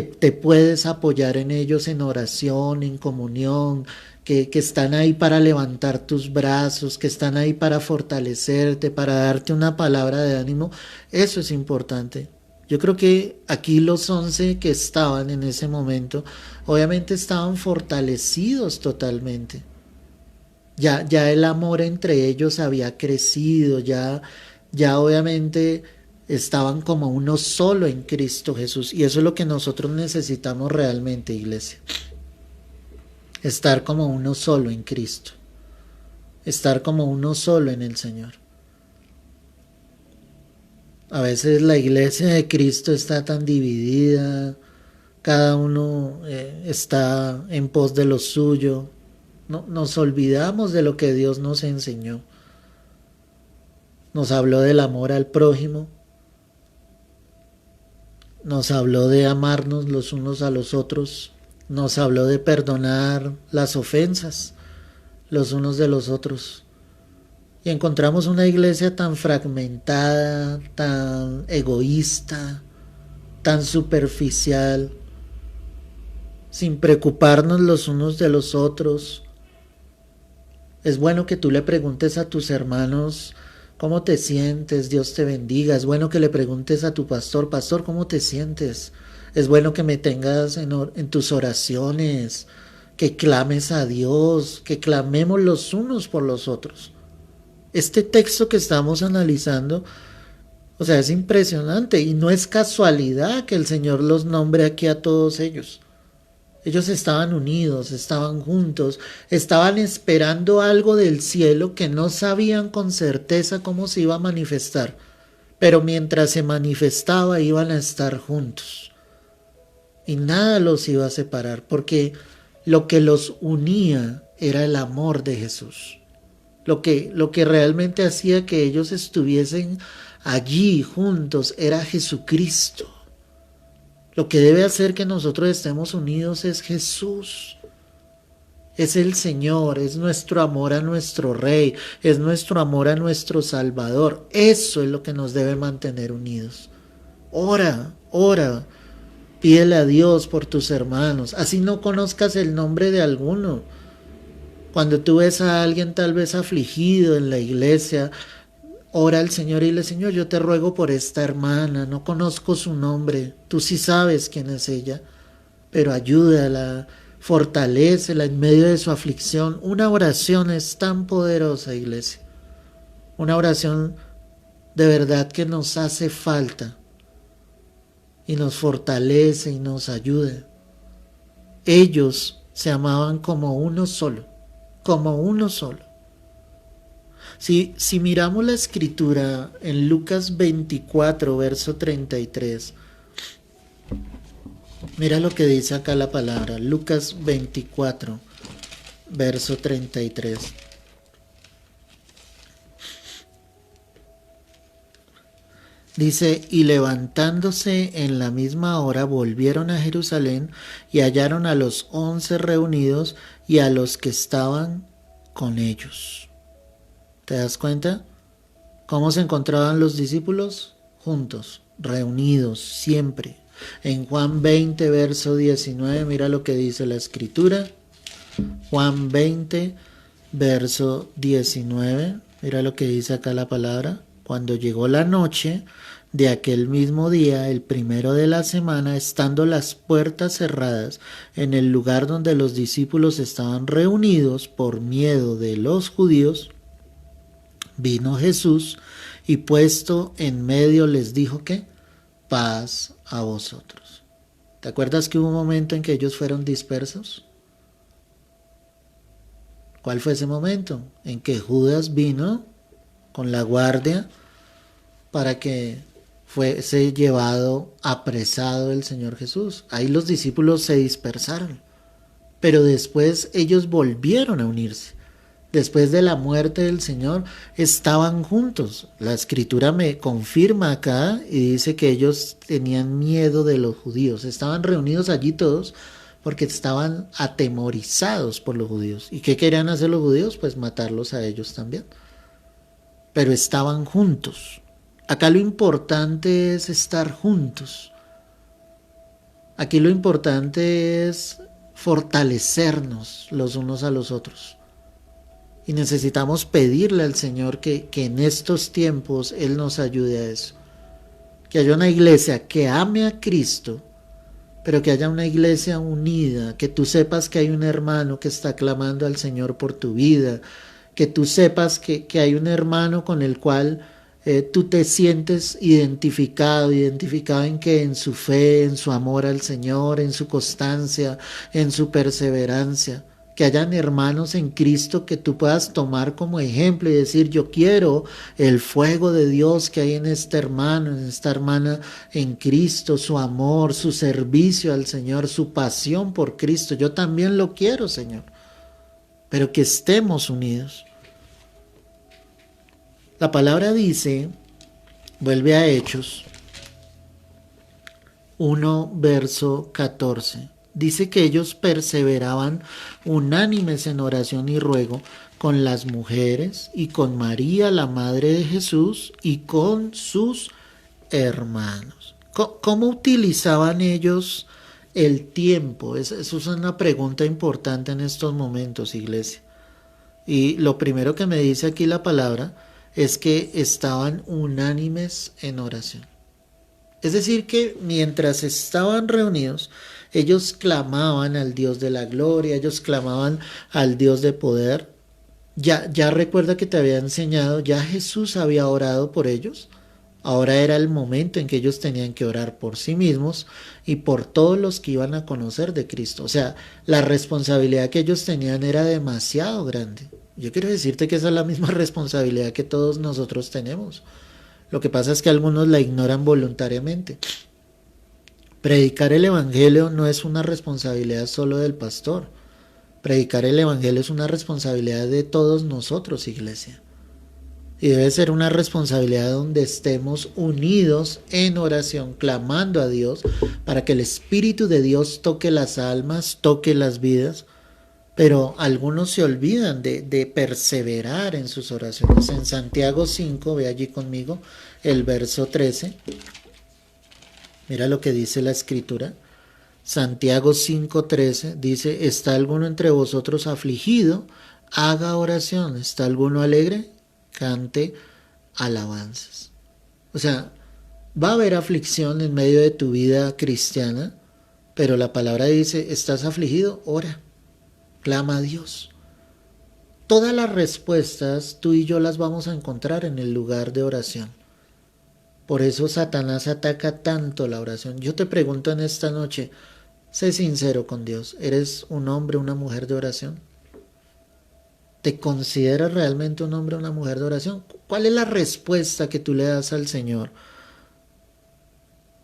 Speaker 1: te puedes apoyar en ellos en oración, en comunión, que están ahí para levantar tus brazos, que están ahí para fortalecerte, para darte una palabra de ánimo, eso es importante. Yo creo que aquí los 11 que estaban en ese momento, obviamente estaban fortalecidos totalmente. Ya el amor entre ellos había crecido, ya obviamente estaban como uno solo en Cristo Jesús. Y eso es lo que nosotros necesitamos realmente, iglesia. Estar como uno solo en Cristo. Estar como uno solo en el Señor. A veces la iglesia de Cristo está tan dividida, cada uno está en pos de lo suyo. No, nos olvidamos de lo que Dios nos enseñó. Nos habló del amor al prójimo. Nos habló de amarnos los unos a los otros. Nos habló de perdonar las ofensas los unos de los otros. Y encontramos una iglesia tan fragmentada, tan egoísta, tan superficial, sin preocuparnos los unos de los otros. Es bueno que tú le preguntes a tus hermanos cómo te sientes, Dios te bendiga. Es bueno que le preguntes a tu pastor, pastor, ¿cómo te sientes? Es bueno que me tengas en tus oraciones, que clames a Dios, que clamemos los unos por los otros. Este texto que estamos analizando, o sea, es impresionante y no es casualidad que el Señor los nombre aquí a todos ellos. Ellos estaban unidos, estaban juntos, estaban esperando algo del cielo que no sabían con certeza cómo se iba a manifestar, pero mientras se manifestaba iban a estar juntos y nada los iba a separar porque lo que los unía era el amor de Jesús. Lo que realmente hacía que ellos estuviesen allí juntos era Jesucristo. Lo que debe hacer que nosotros estemos unidos es Jesús. Es el Señor, es nuestro amor a nuestro Rey, es nuestro amor a nuestro Salvador. Eso es lo que nos debe mantener unidos. Ora, ora, pídele a Dios por tus hermanos, así no conozcas el nombre de alguno. Cuando tú ves a alguien tal vez afligido en la iglesia, ora al Señor y dile: Señor, yo te ruego por esta hermana, no conozco su nombre, tú sí sabes quién es ella, pero ayúdala, fortalécela en medio de su aflicción. Una oración es tan poderosa, iglesia. Una oración de verdad que nos hace falta y nos fortalece y nos ayuda. Ellos se amaban como uno solo, como uno solo. Si miramos la escritura en Lucas 24, verso 33, mira lo que dice acá la palabra, Lucas 24, verso 33. Dice: y levantándose en la misma hora volvieron a Jerusalén y hallaron a los 11 reunidos y a los que estaban con ellos. ¿Te das cuenta? ¿Cómo se encontraban los discípulos? Juntos, reunidos, siempre. En Juan 20, verso 19, mira lo que dice la escritura. Juan 20, verso 19, mira lo que dice acá la palabra. Cuando llegó la noche de aquel mismo día, el primero de la semana, estando las puertas cerradas en el lugar donde los discípulos estaban reunidos por miedo de los judíos, vino Jesús y puesto en medio les dijo que paz a vosotros. ¿Te acuerdas que hubo un momento en que ellos fueron dispersos? ¿Cuál fue ese momento? En que Judas vino con la guardia para que fuese llevado apresado el Señor Jesús. Ahí los discípulos se dispersaron, pero después ellos volvieron a unirse. Después de la muerte del Señor estaban juntos. La escritura me confirma acá y dice que ellos tenían miedo de los judíos. Estaban reunidos allí todos porque estaban atemorizados por los judíos. ¿Y qué querían hacer los judíos? Pues matarlos a ellos también. Pero estaban juntos. Acá lo importante es estar juntos. Aquí lo importante es fortalecernos los unos a los otros. Y necesitamos pedirle al Señor que en estos tiempos Él nos ayude a eso. Que haya una iglesia que ame a Cristo, pero que haya una iglesia unida, que tú sepas que hay un hermano que está clamando al Señor por tu vida, que tú sepas que hay un hermano con el cual tú te sientes identificado en que en su fe, en su amor al Señor, en su constancia, en su perseverancia. Que hayan hermanos en Cristo que tú puedas tomar como ejemplo y decir: yo quiero el fuego de Dios que hay en este hermano, en esta hermana en Cristo, su amor, su servicio al Señor, su pasión por Cristo. Yo también lo quiero, Señor. Pero que estemos unidos. La palabra dice, vuelve a Hechos 1, verso 14. Dice que ellos perseveraban unánimes en oración y ruego con las mujeres y con María, la madre de Jesús, y con sus hermanos. ¿Cómo utilizaban ellos el tiempo? Eso es una pregunta importante en estos momentos, iglesia. Y lo primero que me dice aquí la palabra es que estaban unánimes en oración. Es decir, que mientras estaban reunidos, ellos clamaban al Dios de la gloria, ellos clamaban al Dios de poder. Ya recuerda que te había enseñado, ya Jesús había orado por ellos. Ahora era el momento en que ellos tenían que orar por sí mismos y por todos los que iban a conocer de Cristo. O sea, la responsabilidad que ellos tenían era demasiado grande. Yo quiero decirte que esa es la misma responsabilidad que todos nosotros tenemos. Lo que pasa es que algunos la ignoran voluntariamente. Predicar el evangelio no es una responsabilidad solo del pastor. Predicar el evangelio es una responsabilidad de todos nosotros, iglesia. Y debe ser una responsabilidad donde estemos unidos en oración, clamando a Dios para que el Espíritu de Dios toque las almas, toque las vidas. Pero algunos se olvidan de perseverar en sus oraciones. En Santiago 5, ve allí conmigo el verso 13. Mira lo que dice la Escritura. Santiago 5:13 dice: ¿está alguno entre vosotros afligido? Haga oración. ¿Está alguno alegre? Cante alabanzas. O sea, va a haber aflicción en medio de tu vida cristiana, pero la palabra dice: ¿estás afligido? Ora, clama a Dios. Todas las respuestas tú y yo las vamos a encontrar en el lugar de oración. Por eso Satanás ataca tanto la oración. Yo te pregunto en esta noche, sé sincero con Dios, ¿eres un hombre, una mujer de oración? ¿Te consideras realmente un hombre o una mujer de oración? ¿Cuál es la respuesta que tú le das al Señor?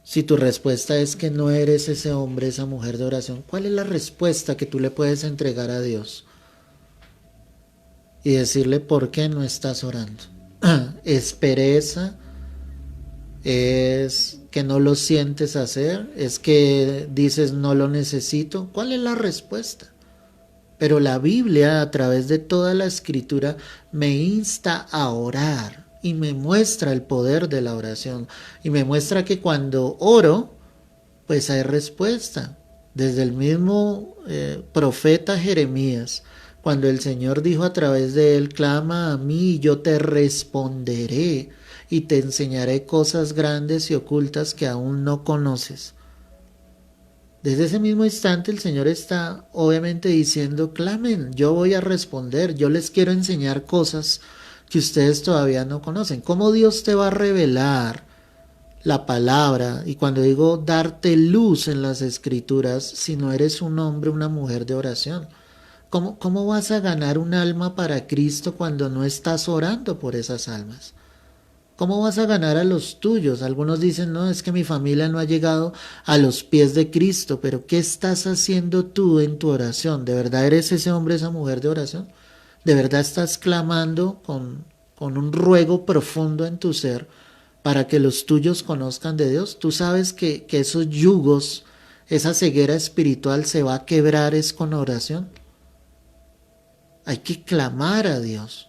Speaker 1: Si tu respuesta es que no eres ese hombre, esa mujer de oración, ¿cuál es la respuesta que tú le puedes entregar a Dios? Y decirle por qué no estás orando. ¿Es pereza? ¿Es que no lo sientes hacer? ¿Es que dices no lo necesito? ¿Cuál es la respuesta? Pero la Biblia, a través de toda la Escritura, me insta a orar y me muestra el poder de la oración. Y me muestra que cuando oro, pues hay respuesta. Desde el mismo profeta Jeremías, cuando el Señor dijo a través de él: clama a mí y yo te responderé y te enseñaré cosas grandes y ocultas que aún no conoces. Desde ese mismo instante el Señor está obviamente diciendo: clamen, yo voy a responder, yo les quiero enseñar cosas que ustedes todavía no conocen. ¿Cómo Dios te va a revelar la palabra? Y cuando digo darte luz en las Escrituras, si no eres un hombre, una mujer de oración, ¿cómo vas a ganar un alma para Cristo cuando no estás orando por esas almas? ¿Cómo vas a ganar a los tuyos? Algunos dicen: no, es que mi familia no ha llegado a los pies de Cristo, pero ¿qué estás haciendo tú en tu oración? ¿De verdad eres ese hombre, esa mujer de oración? ¿De verdad estás clamando con un ruego profundo en tu ser para que los tuyos conozcan de Dios? Tú sabes que esos yugos, esa ceguera espiritual se va a quebrar es con oración. Hay que clamar a Dios.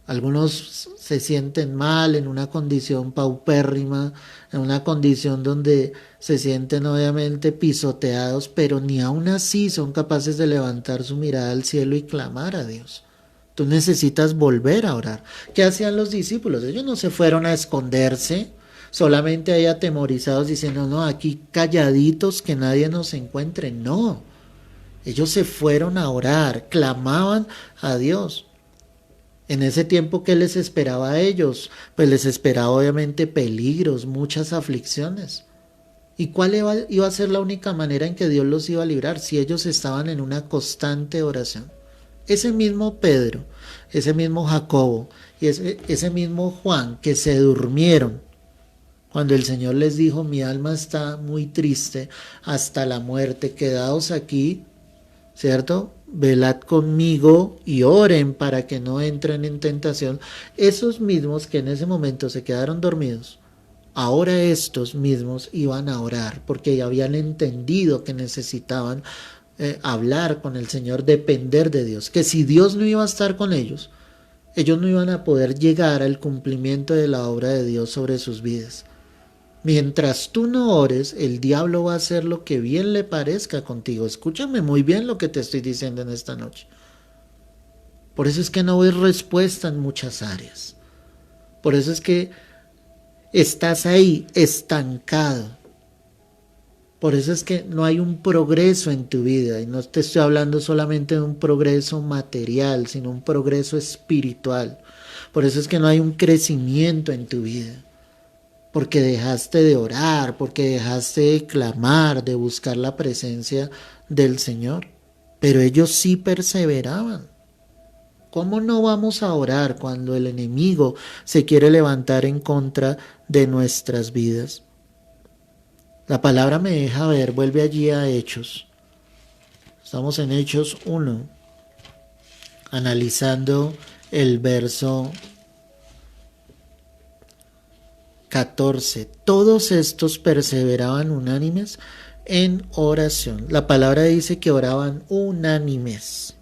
Speaker 1: Algunos se sienten mal en una condición paupérrima, en una condición donde se sienten obviamente pisoteados, pero ni aún así son capaces de levantar su mirada al cielo y clamar a Dios. Tú necesitas volver a orar. ¿Qué hacían los discípulos? Ellos no se fueron a esconderse, solamente ahí atemorizados diciendo: no, aquí calladitos que nadie nos encuentre. No, ellos se fueron a orar, clamaban a Dios. En ese tiempo, ¿qué les esperaba a ellos? Pues les esperaba obviamente peligros, muchas aflicciones. ¿Y cuál iba a ser la única manera en que Dios los iba a librar? Si ellos estaban en una constante oración. Ese mismo Pedro, ese mismo Jacobo y ese mismo Juan que se durmieron cuando el Señor les dijo: mi alma está muy triste hasta la muerte, quedaos aquí, ¿cierto? Velad conmigo y oren para que no entren en tentación. Esos mismos que en ese momento se quedaron dormidos, ahora estos mismos iban a orar porque ya habían entendido que necesitaban hablar con el Señor, depender de Dios, que si Dios no iba a estar con ellos no iban a poder llegar al cumplimiento de la obra de Dios sobre sus vidas. Mientras tú no ores, el diablo va a hacer lo que bien le parezca contigo. Escúchame muy bien lo que te estoy diciendo en esta noche. Por eso es que no ves respuesta en muchas áreas. Por eso es que estás ahí estancado. Por eso es que no hay un progreso en tu vida. Y no te estoy hablando solamente de un progreso material, sino un progreso espiritual. Por eso es que no hay un crecimiento en tu vida. Porque dejaste de orar, porque dejaste de clamar, de buscar la presencia del Señor. Pero ellos sí perseveraban. ¿Cómo no vamos a orar cuando el enemigo se quiere levantar en contra de nuestras vidas? La palabra me deja ver, vuelve allí a Hechos. Estamos en Hechos 1, analizando el verso 14. Todos estos perseveraban unánimes en oración. La palabra dice que oraban unánimes.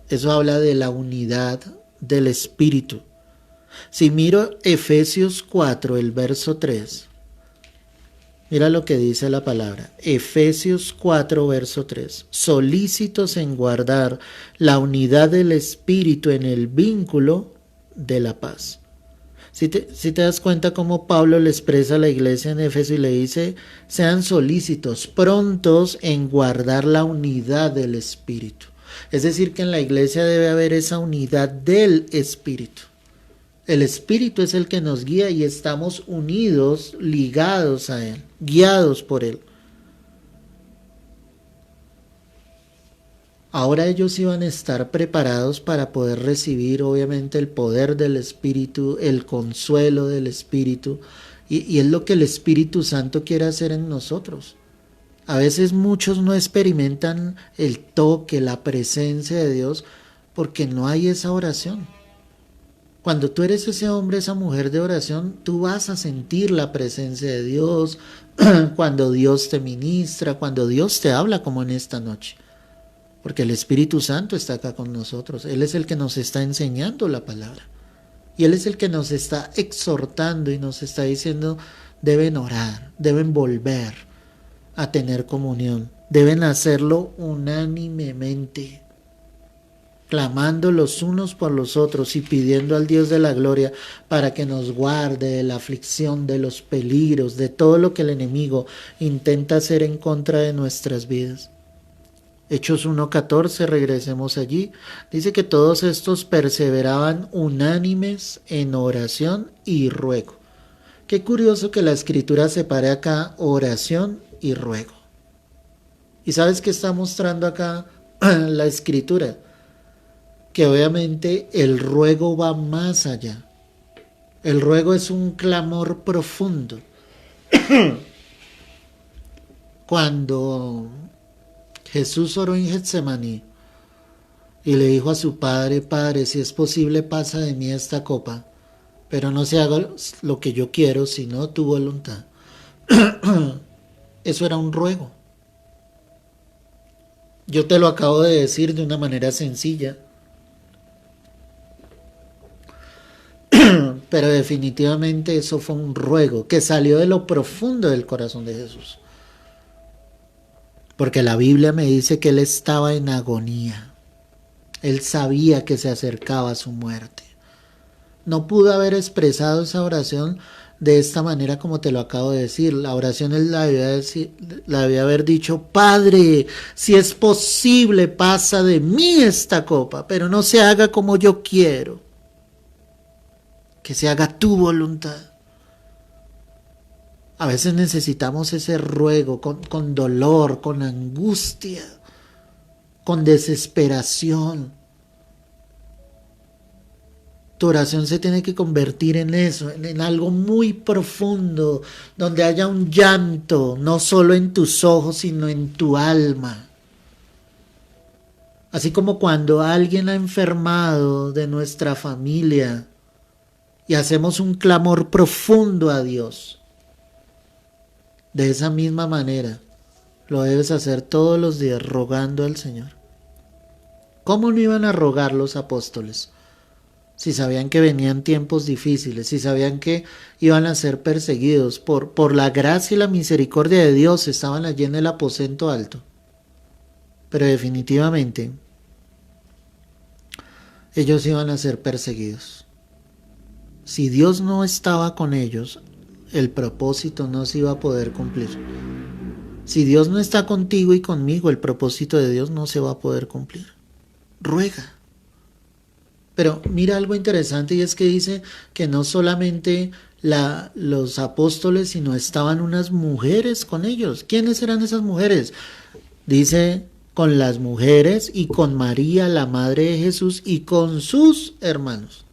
Speaker 1: Eso habla de la unidad del Espíritu. Si miro Efesios 4, el verso 3, mira lo que dice la palabra. Efesios 4, verso 3. Solícitos en guardar la unidad del Espíritu en el vínculo de la paz. Si te das cuenta cómo Pablo le expresa a la iglesia en Éfeso y le dice, sean solícitos, prontos en guardar la unidad del Espíritu. Es decir, que en la iglesia debe haber esa unidad del Espíritu. El Espíritu es el que nos guía y estamos unidos, ligados a Él, guiados por Él. Ahora ellos iban a estar preparados para poder recibir obviamente el poder del Espíritu, el consuelo del Espíritu, y es lo que el Espíritu Santo quiere hacer en nosotros. A veces muchos no experimentan el toque, la presencia de Dios, porque no hay esa oración. Cuando tú eres ese hombre, esa mujer de oración, tú vas a sentir la presencia de Dios, cuando Dios te ministra, cuando Dios te habla como en esta noche. Porque el Espíritu Santo está acá con nosotros. Él es el que nos está enseñando la palabra. Y Él es el que nos está exhortando y nos está diciendo, deben orar, deben volver a tener comunión. Deben hacerlo unánimemente, clamando los unos por los otros y pidiendo al Dios de la gloria para que nos guarde de la aflicción, de los peligros, de todo lo que el enemigo intenta hacer en contra de nuestras vidas. Hechos 1:14, regresemos allí, dice que todos estos perseveraban unánimes en oración y ruego. Qué curioso que la escritura separe acá oración y ruego. ¿Y sabes qué está mostrando acá la escritura? Que obviamente el ruego va más allá. El ruego es un clamor profundo. Cuando Jesús oró en Getsemaní y le dijo a su padre, Padre, si es posible pasa de mí esta copa, pero no se haga lo que yo quiero, sino tu voluntad. Eso era un ruego. Yo te lo acabo de decir de una manera sencilla, pero definitivamente eso fue un ruego que salió de lo profundo del corazón de Jesús. Porque la Biblia me dice que Él estaba en agonía. Él sabía que se acercaba a su muerte. No pudo haber expresado esa oración de esta manera como te lo acabo de decir. La oración Él la debía haber dicho, Padre, si es posible, pasa de mí esta copa, pero no se haga como yo quiero. Que se haga tu voluntad. A veces necesitamos ese ruego con dolor, con angustia, con desesperación. Tu oración se tiene que convertir en eso, en algo muy profundo, donde haya un llanto, no solo en tus ojos, sino en tu alma. Así como cuando alguien ha enfermado de nuestra familia y hacemos un clamor profundo a Dios. De esa misma manera, lo debes hacer todos los días rogando al Señor. ¿Cómo no iban a rogar los apóstoles? Si sabían que venían tiempos difíciles, si sabían que iban a ser perseguidos por la gracia y la misericordia de Dios, estaban allí en el aposento alto. Pero definitivamente, ellos iban a ser perseguidos. Si Dios no estaba con ellos, el propósito no se iba a poder cumplir. Si Dios no está contigo y conmigo, el propósito de Dios no se va a poder cumplir. Ruega. Pero mira algo interesante y es que dice que no solamente los apóstoles, sino estaban unas mujeres con ellos. ¿Quiénes eran esas mujeres? Dice, con las mujeres y con María, la madre de Jesús, y con sus hermanos.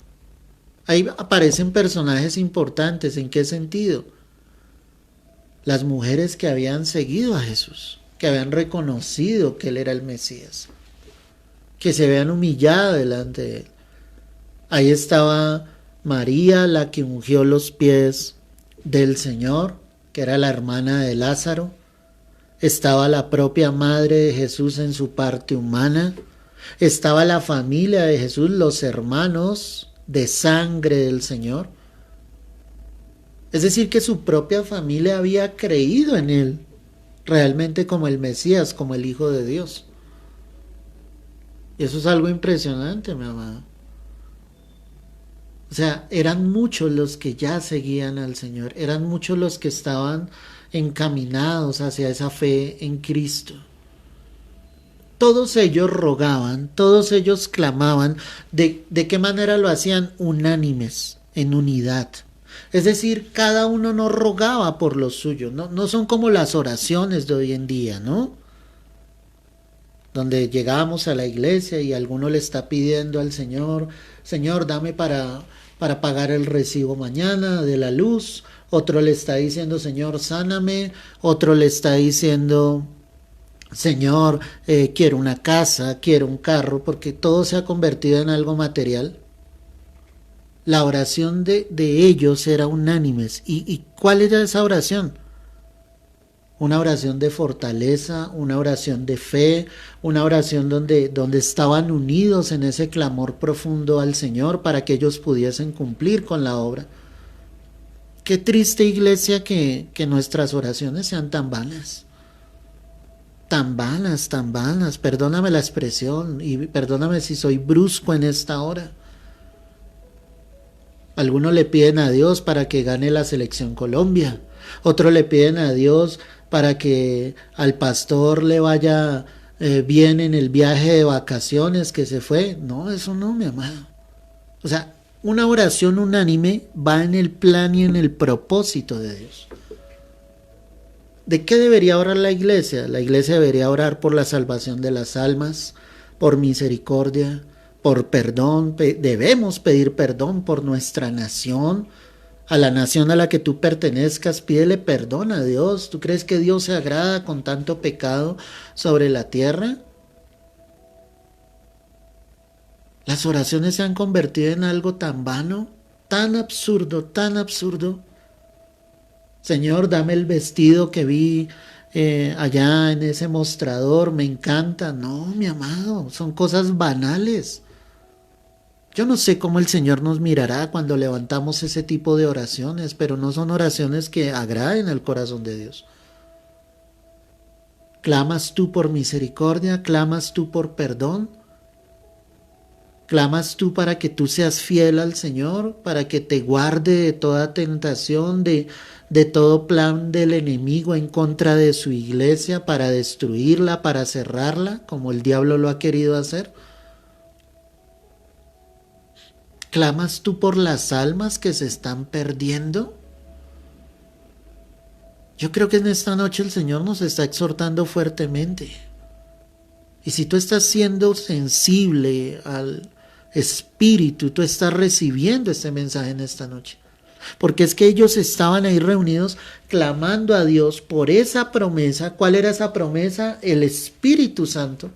Speaker 1: Ahí aparecen personajes importantes. ¿En qué sentido? Las mujeres que habían seguido a Jesús, que habían reconocido que Él era el Mesías, que se habían humillado delante de Él. Ahí estaba María, la que ungió los pies del Señor, que era la hermana de Lázaro. Estaba la propia madre de Jesús en su parte humana. Estaba la familia de Jesús, los hermanos de sangre del Señor. Es decir, que su propia familia había creído en él, realmente como el Mesías, como el Hijo de Dios. Y eso es algo impresionante, mi amado. O sea, eran muchos los que ya seguían al Señor, eran muchos los que estaban encaminados hacia esa fe en Cristo. Todos ellos rogaban, todos ellos clamaban. ¿De qué manera lo hacían? Unánimes, en unidad. Es decir, cada uno no rogaba por lo suyo, no son como las oraciones de hoy en día, ¿no? Donde llegamos a la iglesia y alguno le está pidiendo al Señor, Señor, dame para pagar el recibo mañana de la luz. Otro le está diciendo, Señor, sáname. Otro le está diciendo, Señor, quiero una casa, quiero un carro, porque todo se ha convertido en algo material. La oración de ellos era unánimes. ¿Y cuál era esa oración? Una oración de fortaleza, una oración de fe, una oración donde estaban unidos en ese clamor profundo al Señor para que ellos pudiesen cumplir con la obra. Qué triste, iglesia, que nuestras oraciones sean tan vanas. Tan vanas, tan vanas. Perdóname la expresión y perdóname si soy brusco en esta hora. Algunos le piden a Dios para que gane la selección Colombia. Otros le piden a Dios para que al pastor le vaya bien en el viaje de vacaciones que se fue. No, eso no, mi amado. O sea, una oración unánime va en el plan y en el propósito de Dios. ¿De qué debería orar la iglesia? La iglesia debería orar por la salvación de las almas, por misericordia, por perdón. Debemos pedir perdón por nuestra nación. A la nación a la que tú pertenezcas, pídele perdón a Dios. ¿Tú crees que Dios se agrada con tanto pecado sobre la tierra? Las oraciones se han convertido en algo tan vano, tan absurdo, tan absurdo. Señor, dame el vestido que vi allá en ese mostrador, me encanta. No, mi amado, son cosas banales. Yo no sé cómo el Señor nos mirará cuando levantamos ese tipo de oraciones, pero no son oraciones que agraden al corazón de Dios. ¿Clamas tú por misericordia? ¿Clamas tú por perdón? ¿Clamas tú para que tú seas fiel al Señor? ¿Para que te guarde de toda tentación, de todo plan del enemigo en contra de su iglesia, para destruirla, para cerrarla, como el diablo lo ha querido hacer? ¿Clamas tú por las almas que se están perdiendo? Yo creo que en esta noche el Señor nos está exhortando fuertemente. Y si tú estás siendo sensible al Espíritu, tú estás recibiendo este mensaje en esta noche. Porque es que ellos estaban ahí reunidos clamando a Dios por esa promesa. ¿Cuál era esa promesa? El Espíritu Santo.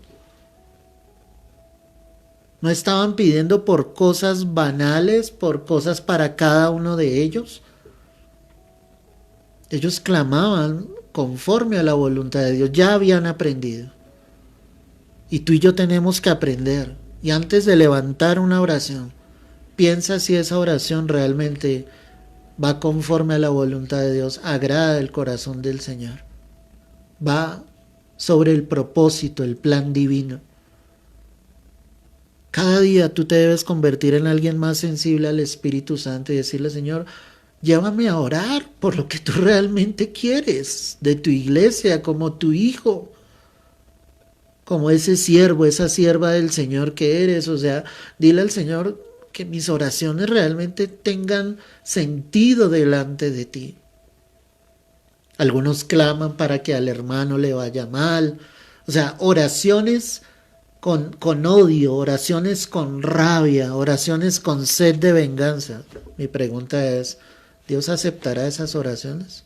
Speaker 1: No estaban pidiendo por cosas banales, por cosas para cada uno de ellos. Ellos clamaban conforme a la voluntad de Dios. Ya habían aprendido. Y tú y yo tenemos que aprender. Y antes de levantar una oración, piensa si esa oración realmente va conforme a la voluntad de Dios, agrada el corazón del Señor. Va sobre el propósito, el plan divino. Cada día tú te debes convertir en alguien más sensible al Espíritu Santo y decirle, Señor, llévame a orar por lo que tú realmente quieres de tu iglesia, como tu hijo, como ese siervo, esa sierva del Señor que eres. O sea, dile al Señor que mis oraciones realmente tengan sentido delante de ti. Algunos claman para que al hermano le vaya mal. O sea, oraciones con odio, oraciones con rabia, oraciones con sed de venganza. Mi pregunta es, ¿Dios aceptará esas oraciones?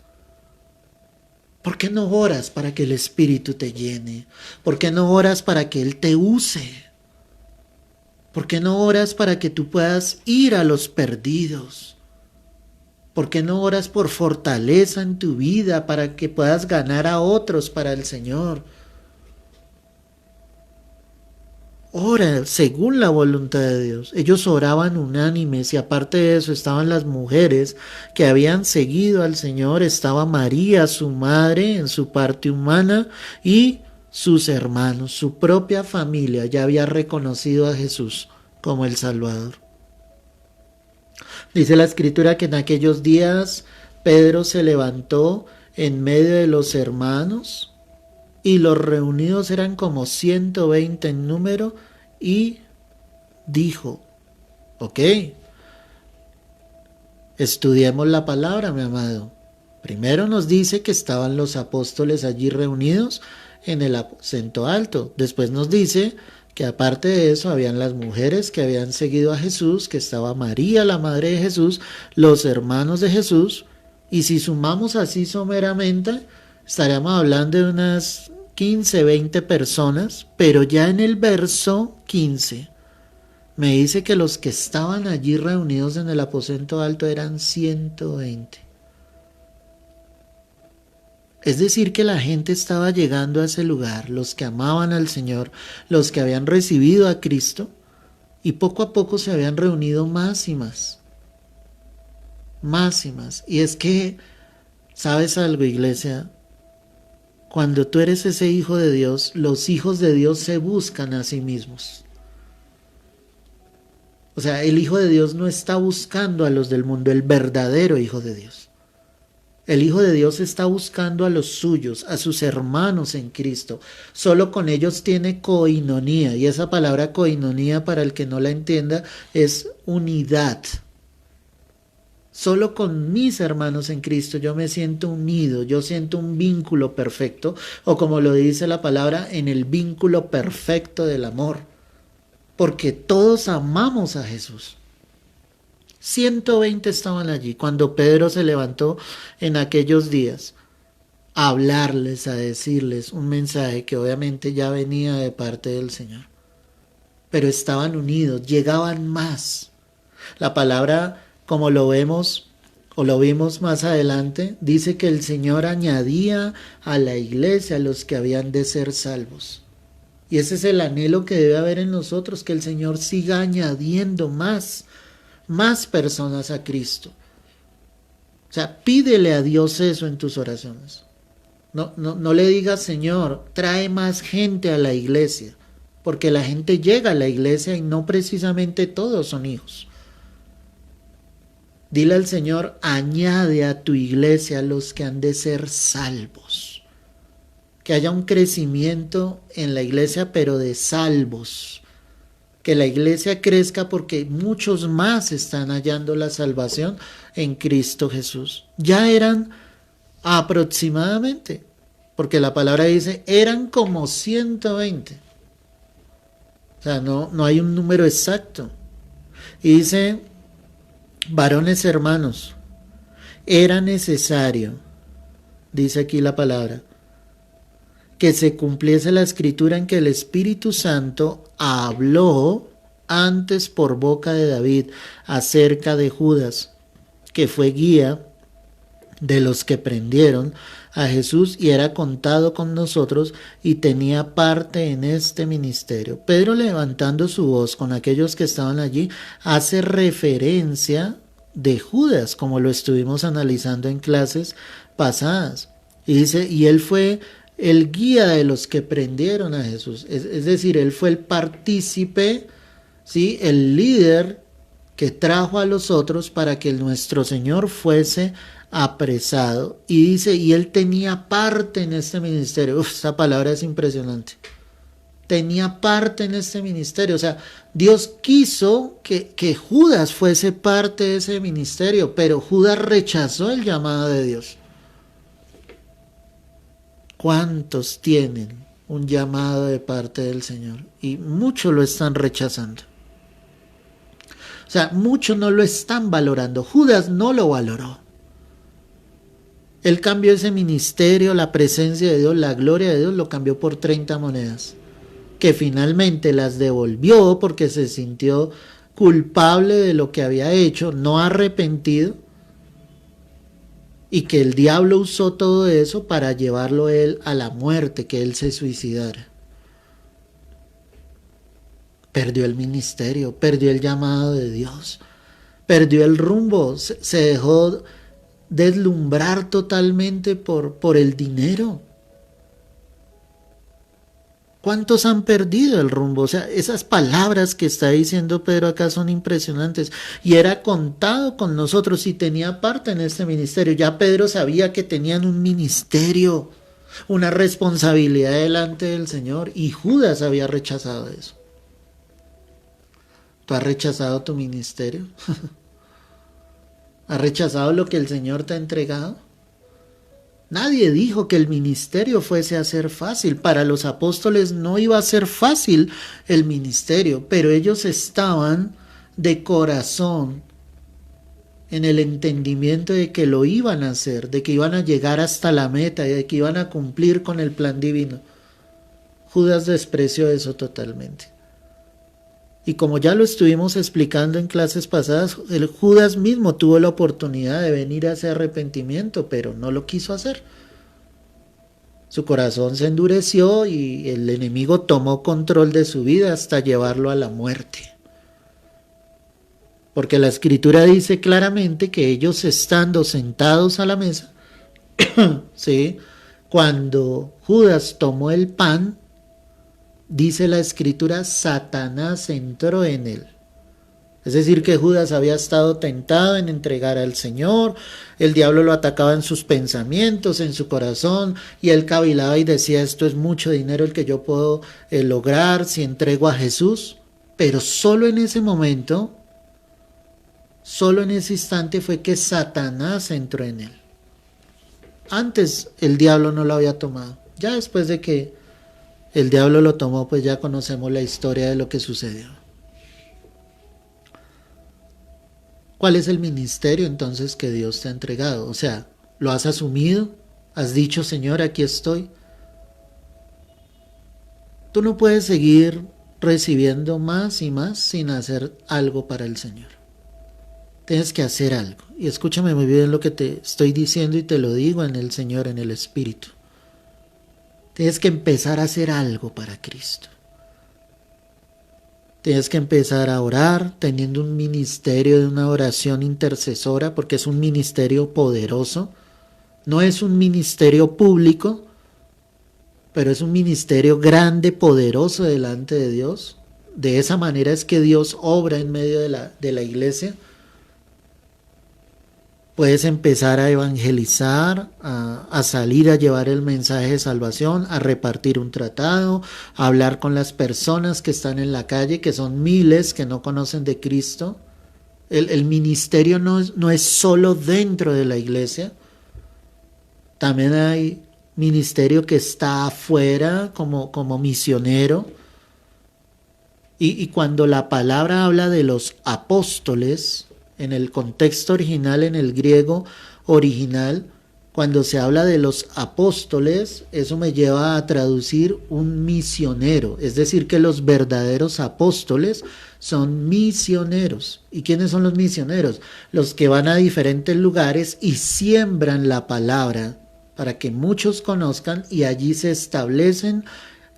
Speaker 1: ¿Por qué no oras para que el Espíritu te llene? ¿Por qué no oras para que Él te use? ¿Por qué no oras para que tú puedas ir a los perdidos? ¿Por qué no oras por fortaleza en tu vida para que puedas ganar a otros para el Señor? Ora según la voluntad de Dios. Ellos oraban unánimes y aparte de eso estaban las mujeres que habían seguido al Señor. Estaba María, su madre, en su parte humana, y sus hermanos, su propia familia ya había reconocido a Jesús como el Salvador. Dice la Escritura que en aquellos días Pedro se levantó en medio de los hermanos y los reunidos eran como 120 en número y dijo, ok, estudiemos la palabra, mi amado. Primero nos dice que estaban los apóstoles allí reunidos en el aposento alto. Después nos dice que aparte de eso habían las mujeres que habían seguido a Jesús, que estaba María, la madre de Jesús, los hermanos de Jesús, y si sumamos así someramente, estaríamos hablando de unas 15, 20 personas, pero ya en el verso 15 me dice que los que estaban allí reunidos en el aposento alto eran 120. Es decir, que la gente estaba llegando a ese lugar, los que amaban al Señor, los que habían recibido a Cristo, y poco a poco se habían reunido más y más. Más y más. Y es que, ¿sabes algo, iglesia? Cuando tú eres ese hijo de Dios, los hijos de Dios se buscan a sí mismos. O sea, el hijo de Dios no está buscando a los del mundo, el verdadero hijo de Dios. El Hijo de Dios está buscando a los suyos, a sus hermanos en Cristo. Solo con ellos tiene coinonía. Y esa palabra coinonía, para el que no la entienda, es unidad. Solo con mis hermanos en Cristo yo me siento unido, yo siento un vínculo perfecto, o como lo dice la palabra, en el vínculo perfecto del amor. Porque todos amamos a Jesús. 120 estaban allí cuando Pedro se levantó en aquellos días a hablarles, a decirles un mensaje que obviamente ya venía de parte del Señor. Pero estaban unidos, llegaban más. La palabra, como lo vemos o lo vimos más adelante, dice que el Señor añadía a la iglesia a los que habían de ser salvos. Y ese es el anhelo que debe haber en nosotros, que el Señor siga añadiendo más personas a Cristo. O sea, pídele a Dios eso en tus oraciones. No le digas, Señor, trae más gente a la iglesia, porque la gente llega a la iglesia y no precisamente todos son hijos. Dile al Señor, añade a tu iglesia a los que han de ser salvos. Que haya un crecimiento en la iglesia, pero de salvos. Que la iglesia crezca porque muchos más están hallando la salvación en Cristo Jesús. Ya eran aproximadamente, porque la palabra dice, eran como 120. O sea, no hay un número exacto. Y dice, varones hermanos, era necesario, dice aquí la palabra, que se cumpliese la escritura en que el Espíritu Santo habló antes por boca de David acerca de Judas, que fue guía de los que prendieron a Jesús y era contado con nosotros y tenía parte en este ministerio. Pedro, levantando su voz con aquellos que estaban allí, hace referencia de Judas, como lo estuvimos analizando en clases pasadas. Y dice, y él fue el guía de los que prendieron a Jesús. Es decir, él fue el partícipe, ¿sí? El líder que trajo a los otros para que nuestro Señor fuese apresado. Y dice, y él tenía parte en este ministerio. Esta palabra es impresionante. Tenía parte en este ministerio. O sea, Dios quiso que Judas fuese parte de ese ministerio, pero Judas rechazó el llamado de Dios. ¿Cuántos tienen un llamado de parte del Señor? Y muchos lo están rechazando. O sea, muchos no lo están valorando. Judas no lo valoró. Él cambió ese ministerio, la presencia de Dios, la gloria de Dios, lo cambió por 30 monedas. que finalmente las devolvió porque se sintió culpable de lo que había hecho, no arrepentido, y que el diablo usó todo eso para llevarlo él a la muerte, que él se suicidara. Perdió el ministerio, perdió el llamado de Dios, perdió el rumbo, se dejó deslumbrar totalmente por el dinero. ¿Cuántos han perdido el rumbo? O sea, esas palabras que está diciendo Pedro acá son impresionantes. Y era contado con nosotros y tenía parte en este ministerio. Ya Pedro sabía que tenían un ministerio, una responsabilidad delante del Señor. Y Judas había rechazado eso. ¿Tú has rechazado tu ministerio? ¿Has rechazado lo que el Señor te ha entregado? Nadie dijo que el ministerio fuese a ser fácil. Para los apóstoles no iba a ser fácil el ministerio, pero ellos estaban de corazón en el entendimiento de que lo iban a hacer, de que iban a llegar hasta la meta y de que iban a cumplir con el plan divino. Judas despreció eso totalmente. Y como ya lo estuvimos explicando en clases pasadas, el Judas mismo tuvo la oportunidad de venir a ese arrepentimiento, pero no lo quiso hacer. Su corazón se endureció y el enemigo tomó control de su vida hasta llevarlo a la muerte. Porque la Escritura dice claramente que ellos estando sentados a la mesa, ¿sí? Cuando Judas tomó el pan, dice la Escritura, Satanás entró en él. Es decir, que Judas había estado tentado en entregar al Señor, el diablo lo atacaba en sus pensamientos, en su corazón, y él cavilaba y decía, esto es mucho dinero el que yo puedo lograr si entrego a Jesús. Pero solo en ese momento, solo en ese instante fue que Satanás entró en él. Antes el diablo no lo había tomado. Ya después de que el diablo lo tomó, pues ya conocemos la historia de lo que sucedió. ¿Cuál es el ministerio entonces que Dios te ha entregado? O sea, ¿lo has asumido? ¿Has dicho, Señor, aquí estoy? Tú no puedes seguir recibiendo más y más sin hacer algo para el Señor. Tienes que hacer algo. Y escúchame muy bien lo que te estoy diciendo y te lo digo en el Señor, en el Espíritu. Tienes que empezar a hacer algo para Cristo. Tienes que empezar a orar teniendo un ministerio de una oración intercesora, porque es un ministerio poderoso. No es un ministerio público, pero es un ministerio grande, poderoso delante de Dios. De esa manera es que Dios obra en medio de la iglesia. Puedes empezar a evangelizar, a salir a llevar el mensaje de salvación, a repartir un tratado, a hablar con las personas que están en la calle, que son miles que no conocen de Cristo. El ministerio no es solo dentro de la iglesia. También hay ministerio que está afuera como misionero. Y cuando la palabra habla de los apóstoles, en el contexto original, en el griego original, cuando se habla de los apóstoles, eso me lleva a traducir un misionero. Es decir, que los verdaderos apóstoles son misioneros. ¿Y quiénes son los misioneros? Los que van a diferentes lugares y siembran la palabra para que muchos conozcan y allí se establecen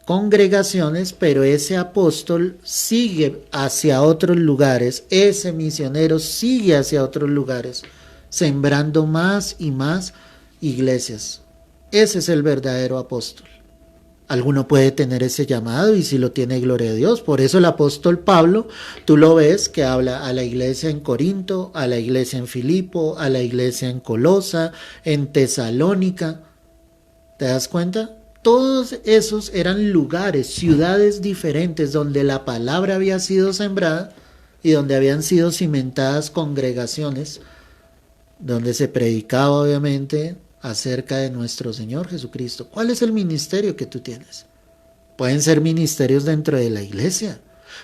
Speaker 1: congregaciones, pero ese apóstol sigue hacia otros lugares, ese misionero sigue hacia otros lugares, sembrando más y más iglesias. Ese es el verdadero apóstol. Alguno puede tener ese llamado y si lo tiene, gloria a Dios. Por eso el apóstol Pablo, tú lo ves que habla a la iglesia en Corinto, a la iglesia en Filipo, a la iglesia en Colosa, en Tesalónica. ¿Te das cuenta? Todos esos eran lugares, ciudades diferentes donde la palabra había sido sembrada y donde habían sido cimentadas congregaciones, donde se predicaba obviamente acerca de nuestro Señor Jesucristo. ¿Cuál es el ministerio que tú tienes? Pueden ser ministerios dentro de la iglesia.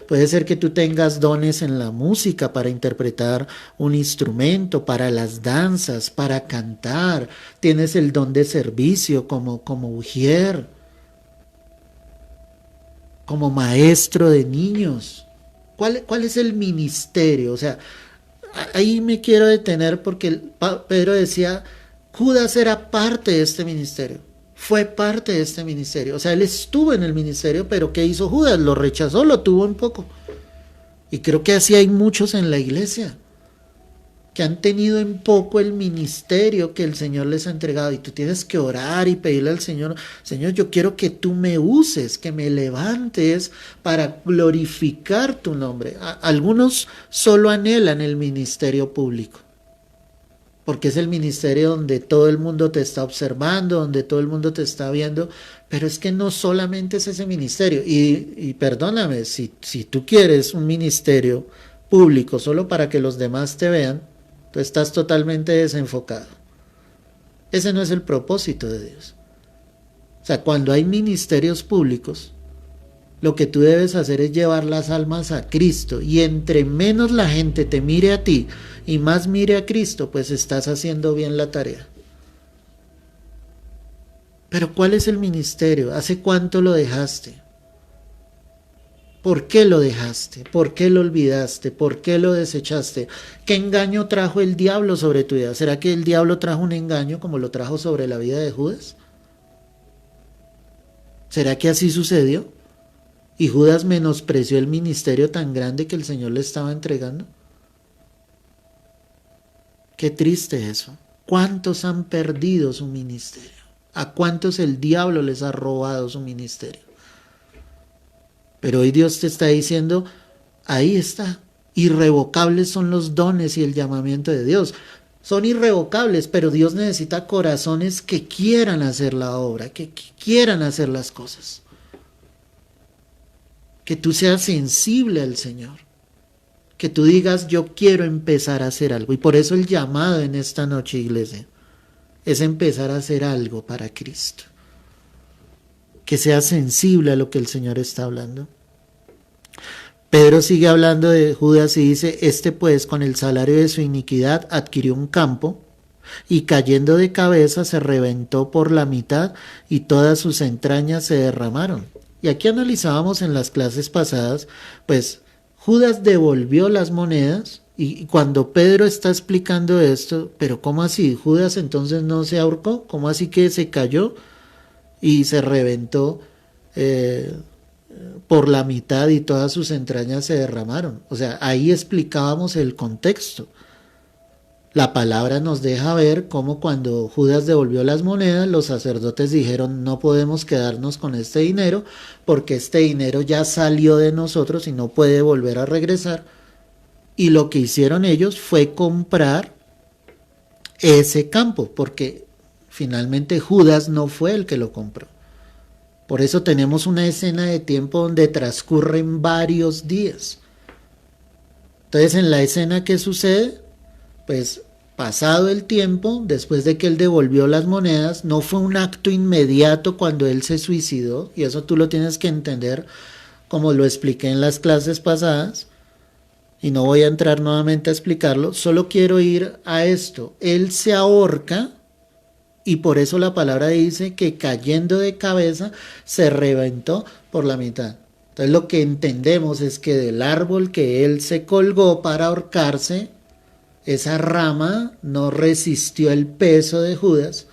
Speaker 1: Puede ser que tú tengas dones en la música para interpretar un instrumento, para las danzas, para cantar. Tienes el don de servicio como ujier. como maestro de niños. ¿Cuál es el ministerio? O sea, ahí me quiero detener porque Pedro decía, Judas era parte de este ministerio, fue parte de este ministerio. O sea, él estuvo en el ministerio, pero ¿qué hizo Judas? Lo rechazó, lo tuvo un poco. Y creo que así hay muchos en la iglesia, que han tenido en poco el ministerio que el Señor les ha entregado. Y tú tienes que orar y pedirle al Señor, Señor, yo quiero que tú me uses, que me levantes para glorificar tu nombre. Algunos solo anhelan el ministerio público, porque es el ministerio donde todo el mundo te está observando, donde todo el mundo te está viendo, pero es que no solamente es ese ministerio. Y perdóname, si tú quieres un ministerio público solo para que los demás te vean, tú estás totalmente desenfocado. Ese no es el propósito de Dios. O sea, cuando hay ministerios públicos, lo que tú debes hacer es llevar las almas a Cristo, y entre menos la gente te mire a ti y más mire a Cristo, pues estás haciendo bien la tarea. Pero ¿cuál es el ministerio? ¿Hace cuánto lo dejaste? ¿Por qué lo dejaste? ¿Por qué lo olvidaste? ¿Por qué lo desechaste? ¿Qué engaño trajo el diablo sobre tu vida? ¿Será que el diablo trajo un engaño como lo trajo sobre la vida de Judas? ¿Será que así sucedió? ¿Y Judas menospreció el ministerio tan grande que el Señor le estaba entregando? Qué triste eso. ¿Cuántos han perdido su ministerio? ¿A cuántos el diablo les ha robado su ministerio? Pero hoy Dios te está diciendo, ahí está, irrevocables son los dones y el llamamiento de Dios. Son irrevocables, pero Dios necesita corazones que quieran hacer la obra, que quieran hacer las cosas. Que tú seas sensible al Señor. Que tú digas, yo quiero empezar a hacer algo. Y por eso el llamado en esta noche, iglesia, es empezar a hacer algo para Cristo. Que seas sensible a lo que el Señor está hablando. Pedro sigue hablando de Judas y dice, este pues con el salario de su iniquidad adquirió un campo y cayendo de cabeza se reventó por la mitad y todas sus entrañas se derramaron. Y aquí analizábamos en las clases pasadas, pues Judas devolvió las monedas y cuando Pedro está explicando esto, pero ¿cómo así? ¿Judas entonces no se ahorcó? ¿Cómo así que se cayó y se reventó por la mitad y todas sus entrañas se derramaron? O sea, ahí explicábamos el contexto. La palabra nos deja ver cómo cuando Judas devolvió las monedas, los sacerdotes dijeron, no podemos quedarnos con este dinero, porque este dinero ya salió de nosotros y no puede volver a regresar. Y lo que hicieron ellos fue comprar ese campo, porque finalmente Judas no fue el que lo compró. Por eso tenemos una escena de tiempo donde transcurren varios días. Entonces, en la escena, ¿qué sucede? Pues pasado el tiempo, después de que él devolvió las monedas, no fue un acto inmediato cuando él se suicidó, y eso tú lo tienes que entender como lo expliqué en las clases pasadas, y no voy a entrar nuevamente a explicarlo, solo quiero ir a esto. Él se ahorca, y por eso la palabra dice que cayendo de cabeza se reventó por la mitad. Entonces lo que entendemos es que del árbol que él se colgó para ahorcarse, esa rama no resistió el peso de Judas,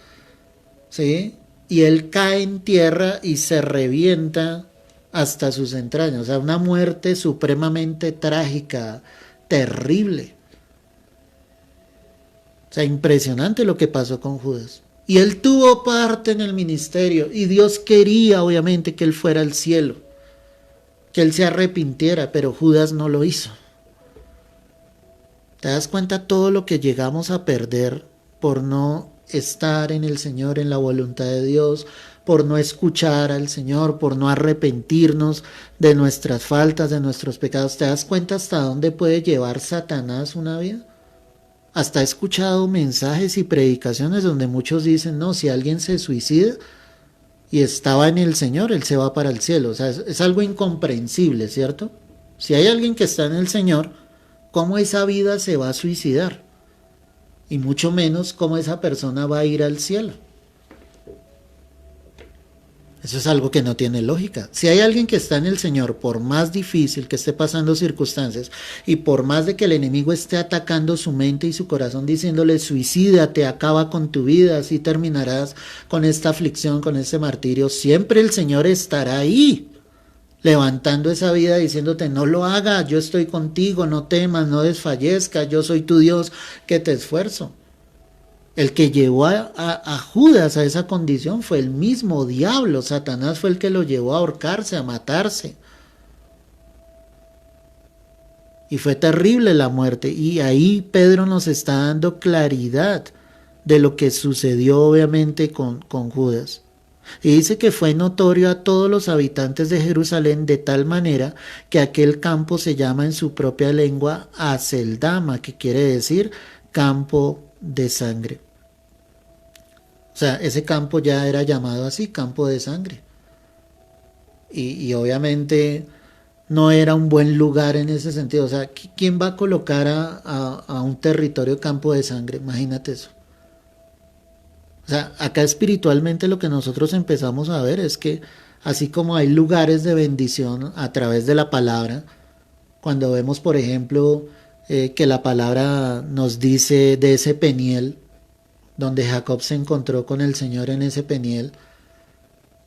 Speaker 1: ¿sí? Y él cae en tierra y se revienta hasta sus entrañas. O sea, una muerte supremamente trágica, terrible. O sea, impresionante lo que pasó con Judas. Y él tuvo parte en el ministerio y Dios quería obviamente que él fuera al cielo, que él se arrepintiera, pero Judas no lo hizo. ¿Te das cuenta todo lo que llegamos a perder por no estar en el Señor, en la voluntad de Dios, por no escuchar al Señor, por no arrepentirnos de nuestras faltas, de nuestros pecados? ¿Te das cuenta hasta dónde puede llevar Satanás una vida? Hasta he escuchado mensajes y predicaciones donde muchos dicen, no, si alguien se suicida y estaba en el Señor, él se va para el cielo. O sea, es algo incomprensible, ¿cierto? Si hay alguien que está en el Señor, ¿cómo esa vida se va a suicidar? Y mucho menos cómo esa persona va a ir al cielo. Eso es algo que no tiene lógica. Si hay alguien que está en el Señor, por más difícil que esté pasando circunstancias y por más de que el enemigo esté atacando su mente y su corazón diciéndole suicídate, acaba con tu vida, así terminarás con esta aflicción, con este martirio, siempre el Señor estará ahí, levantando esa vida diciéndote no lo hagas, yo estoy contigo, no temas, no desfallezcas, yo soy tu Dios que te esfuerzo. El que llevó a Judas a esa condición fue el mismo diablo. Satanás fue el que lo llevó a ahorcarse, a matarse. Y fue terrible la muerte. Y ahí Pedro nos está dando claridad de lo que sucedió obviamente con Judas. Y dice que fue notorio a todos los habitantes de Jerusalén de tal manera que aquel campo se llama en su propia lengua Aceldama, que quiere decir campo de sangre. O sea, ese campo ya era llamado así, campo de sangre. Y obviamente no era un buen lugar en ese sentido. O sea, ¿quién va a colocar a un territorio campo de sangre? Imagínate eso. O sea, acá espiritualmente lo que nosotros empezamos a ver es que así como hay lugares de bendición a través de la palabra, cuando vemos, por ejemplo, que la palabra nos dice de ese Peniel, donde Jacob se encontró con el Señor en ese Peniel,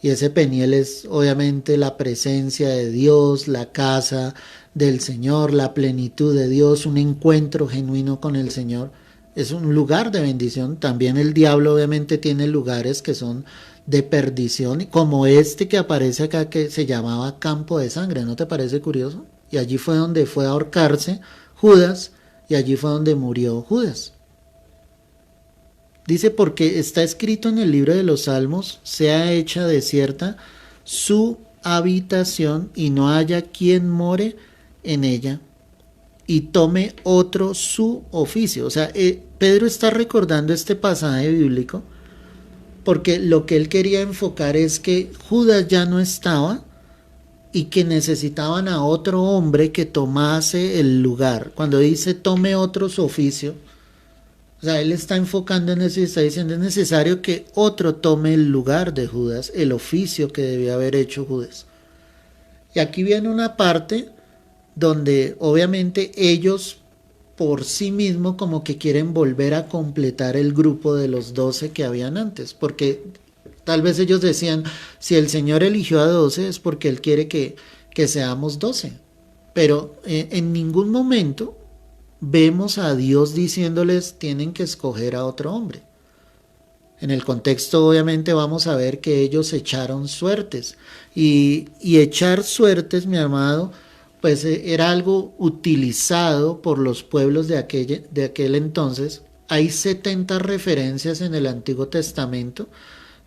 Speaker 1: y ese Peniel es obviamente la presencia de Dios, la casa del Señor, la plenitud de Dios, un encuentro genuino con el Señor. Es un lugar de bendición. También el diablo obviamente tiene lugares que son de perdición, como este que aparece acá que se llamaba campo de sangre. ¿No te parece curioso? Y allí fue donde fue a ahorcarse Judas, y allí fue donde murió Judas. Dice, porque está escrito en el libro de los Salmos, sea hecha desierta su habitación y no haya quien more en ella y tome otro su oficio. O sea, Pedro está recordando este pasaje bíblico porque lo que él quería enfocar es que Judas ya no estaba y que necesitaban a otro hombre que tomase el lugar. Cuando dice tome otro su oficio, o sea, él está enfocando en eso y está diciendo es necesario que otro tome el lugar de Judas, el oficio que debía haber hecho Judas. Y aquí viene una parte donde obviamente ellos por sí mismos como que quieren volver a completar el grupo de los 12 que habían antes, porque tal vez ellos decían, si el Señor eligió a 12 es porque Él quiere que seamos 12, pero en ningún momento vemos a Dios diciéndoles tienen que escoger a otro hombre. En el contexto obviamente vamos a ver que ellos echaron suertes y echar suertes, mi amado, pues era algo utilizado por los pueblos de aquel entonces. Hay 70 referencias en el Antiguo Testamento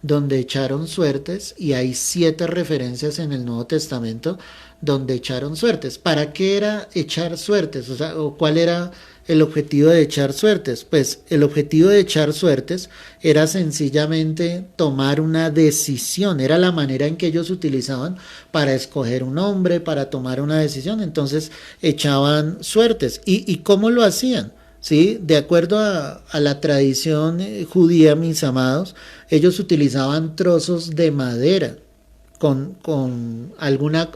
Speaker 1: donde echaron suertes y hay 7 referencias en el Nuevo Testamento donde echaron suertes. ¿Para qué era echar suertes? O sea, ¿o cuál era el objetivo de echar suertes? Pues el objetivo de echar suertes era sencillamente tomar una decisión, era la manera en que ellos utilizaban para escoger un hombre, para tomar una decisión. Entonces echaban suertes. ¿Y cómo lo hacían? ¿Sí? De acuerdo a la tradición judía, mis amados, ellos utilizaban trozos de madera con alguna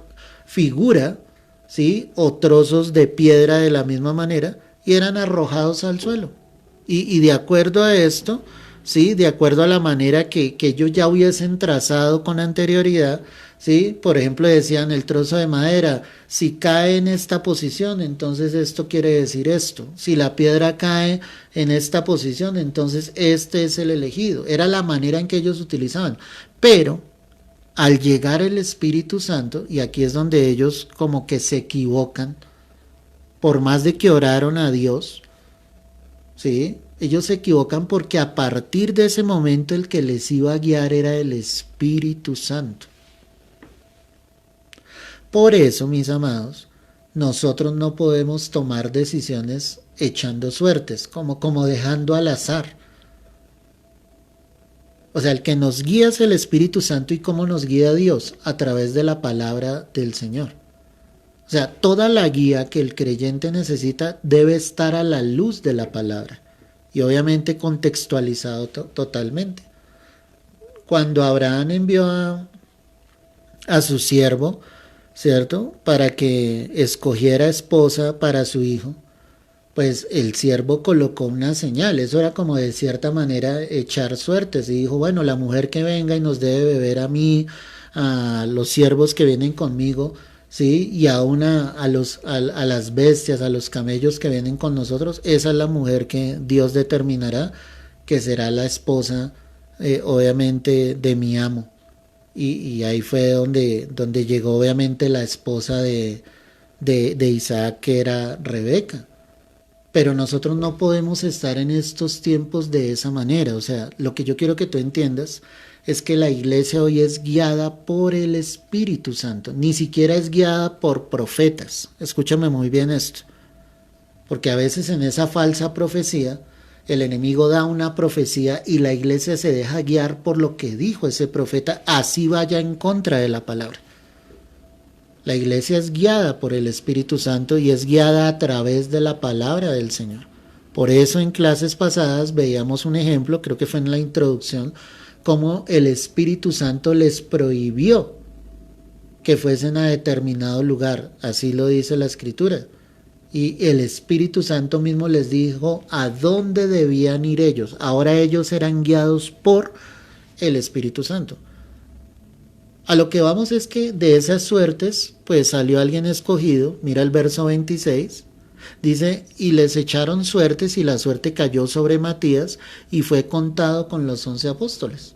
Speaker 1: figura, ¿sí? O trozos de piedra de la misma manera, y eran arrojados al suelo. Y de acuerdo a esto, ¿sí? De acuerdo a la manera que ellos ya hubiesen trazado con anterioridad, ¿sí? Por ejemplo, decían el trozo de madera, si cae en esta posición, entonces esto quiere decir esto. Si la piedra cae en esta posición, entonces este es el elegido. Era la manera en que ellos utilizaban. Pero al llegar el Espíritu Santo, y aquí es donde ellos como que se equivocan, por más de que oraron a Dios, ¿sí? Ellos se equivocan porque a partir de ese momento el que les iba a guiar era el Espíritu Santo. Por eso, mis amados, nosotros no podemos tomar decisiones echando suertes, como dejando al azar. O sea, el que nos guía es el Espíritu Santo. ¿Y cómo nos guía Dios? A través de la palabra del Señor. O sea, toda la guía que el creyente necesita debe estar a la luz de la palabra. Y obviamente contextualizado totalmente. Cuando Abraham envió a su siervo, ¿cierto? Para que escogiera esposa para su hijo, pues el siervo colocó una señal. Eso era como de cierta manera echar suertes. Y dijo, bueno, la mujer que venga y nos debe beber a mí, a los siervos que vienen conmigo, ¿sí? Y aún a las bestias, a los camellos que vienen con nosotros, esa es la mujer que Dios determinará que será la esposa, obviamente, de mi amo. Y ahí fue donde llegó obviamente la esposa de Isaac, que era Rebeca. Pero nosotros no podemos estar en estos tiempos de esa manera. O sea, lo que yo quiero que tú entiendas es que la iglesia hoy es guiada por el Espíritu Santo. Ni siquiera es guiada por profetas. Escúchame muy bien esto. Porque a veces en esa falsa profecía, el enemigo da una profecía y la iglesia se deja guiar por lo que dijo ese profeta, así vaya en contra de la palabra. La iglesia es guiada por el Espíritu Santo y es guiada a través de la palabra del Señor. Por eso en clases pasadas veíamos un ejemplo, creo que fue en la introducción, cómo el Espíritu Santo les prohibió que fuesen a determinado lugar. Así lo dice la Escritura. Y el Espíritu Santo mismo les dijo a dónde debían ir ellos. Ahora ellos eran guiados por el Espíritu Santo. A lo que vamos es que de esas suertes, pues salió alguien escogido. Mira el verso 26. Dice, y les echaron suertes y la suerte cayó sobre Matías y fue contado con los 11 apóstoles.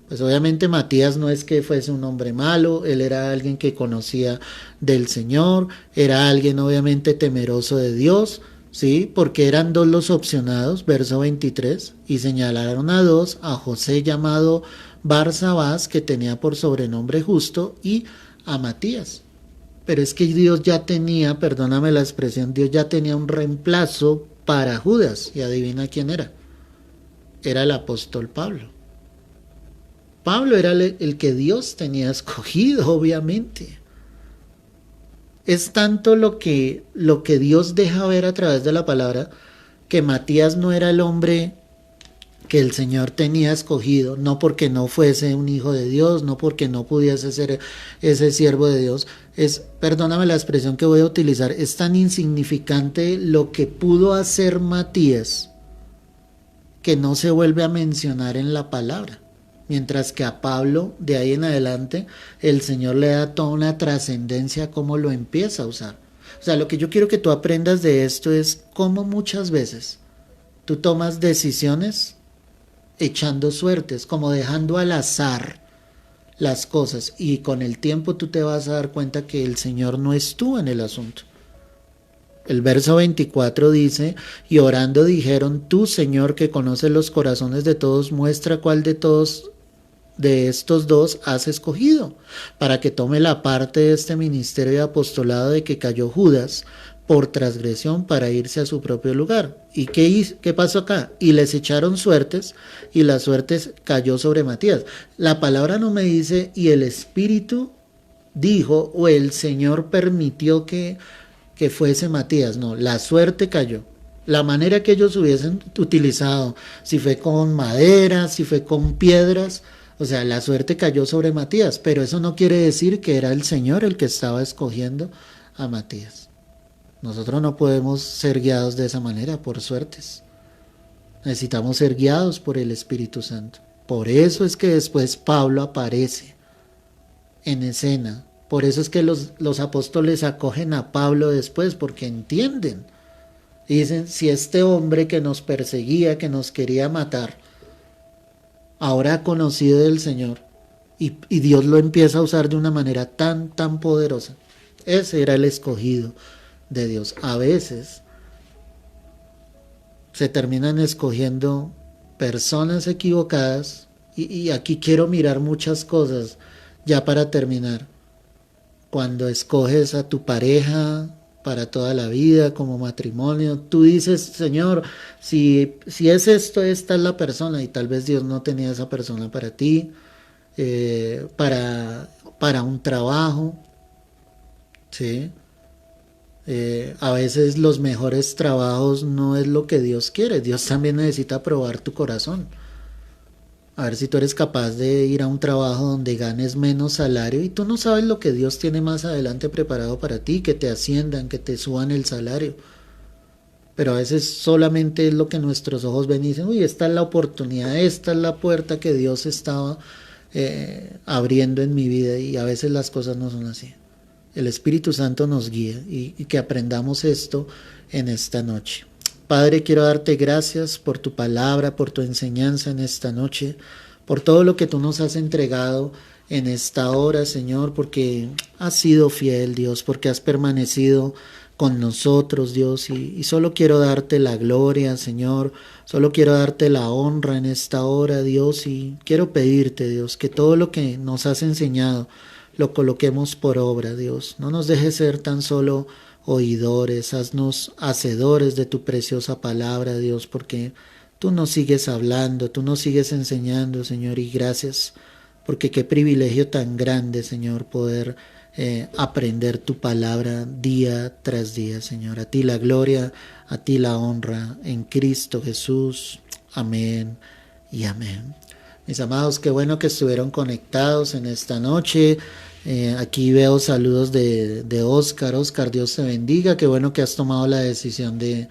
Speaker 1: Pues obviamente Matías no es que fuese un hombre malo, él era alguien que conocía del Señor, era alguien obviamente temeroso de Dios, ¿sí? Porque eran dos los opcionados, verso 23, y señalaron a dos, a José llamado Barsabás, que tenía por sobrenombre Justo, y a Matías. Pero es que Dios ya tenía, perdóname la expresión, Dios ya tenía un reemplazo para Judas, y adivina quién era. Era el apóstol Pablo. Pablo era el que Dios tenía escogido, obviamente. Es tanto lo que Dios deja ver a través de la palabra, que Matías no era el hombre que el Señor tenía escogido, no porque no fuese un hijo de Dios, no porque no pudiese ser ese siervo de Dios. Perdóname la expresión que voy a utilizar, es tan insignificante lo que pudo hacer Matías que no se vuelve a mencionar en la palabra. Mientras que a Pablo, de ahí en adelante, el Señor le da toda una trascendencia cómo lo empieza a usar. O sea, lo que yo quiero que tú aprendas de esto es cómo muchas veces tú tomas decisiones echando suertes, como dejando al azar las cosas, y con el tiempo tú te vas a dar cuenta que el Señor no estuvo en el asunto. El verso 24 dice, y orando dijeron, tú, Señor, que conoces los corazones de todos, muestra cuál de estos dos has escogido, para que tome la parte de este ministerio de apostolado de que cayó Judas por transgresión para irse a su propio lugar. ¿Y qué pasó acá? Y les echaron suertes, y las suertes cayó sobre Matías. La palabra no me dice, y el Espíritu dijo, o el Señor permitió que fuese Matías. No, la suerte cayó. La manera que ellos hubiesen utilizado, si fue con madera, si fue con piedras, o sea, la suerte cayó sobre Matías, pero eso no quiere decir que era el Señor el que estaba escogiendo a Matías. Nosotros no podemos ser guiados de esa manera, por suertes. Necesitamos ser guiados por el Espíritu Santo. Por eso es que después Pablo aparece en escena. Por eso es que los apóstoles acogen a Pablo después, porque entienden. Y dicen, si este hombre que nos perseguía, que nos quería matar, ahora ha conocido del Señor, y Dios lo empieza a usar de una manera tan poderosa. Ese era el escogido de Dios. A veces se terminan escogiendo personas equivocadas, y aquí quiero mirar muchas cosas ya para terminar. Cuando escoges a tu pareja para toda la vida, como matrimonio, tú dices, Señor, si es esto, esta es la persona, y tal vez Dios no tenía esa persona para ti, para un trabajo, ¿sí? A veces los mejores trabajos no es lo que Dios quiere. Dios también necesita probar tu corazón. A ver si tú eres capaz de ir a un trabajo donde ganes menos salario y tú no sabes lo que Dios tiene más adelante preparado para ti, que te asciendan, que te suban el salario. Pero a veces solamente es lo que nuestros ojos ven y dicen, uy, esta es la oportunidad, esta es la puerta que Dios estaba abriendo en mi vida, y a veces las cosas no son así. El Espíritu Santo nos guía, y que aprendamos esto en esta noche. Padre, quiero darte gracias por tu palabra, por tu enseñanza en esta noche, por todo lo que tú nos has entregado en esta hora, Señor, porque has sido fiel, Dios, porque has permanecido con nosotros, Dios, y solo quiero darte la gloria, Señor, solo quiero darte la honra en esta hora, Dios, y quiero pedirte, Dios, que todo lo que nos has enseñado lo coloquemos por obra, Dios. No nos dejes ser tan solo oidores, haznos hacedores de tu preciosa palabra, Dios, porque tú nos sigues hablando, tú nos sigues enseñando, Señor, y gracias, porque qué privilegio tan grande, Señor, poder aprender tu palabra día tras día, Señor. A ti la gloria, a ti la honra, en Cristo Jesús. Amén y amén. Mis amados, qué bueno que estuvieron conectados en esta noche. Aquí veo saludos de Oscar. Oscar, Dios te bendiga. Qué bueno que has tomado la decisión de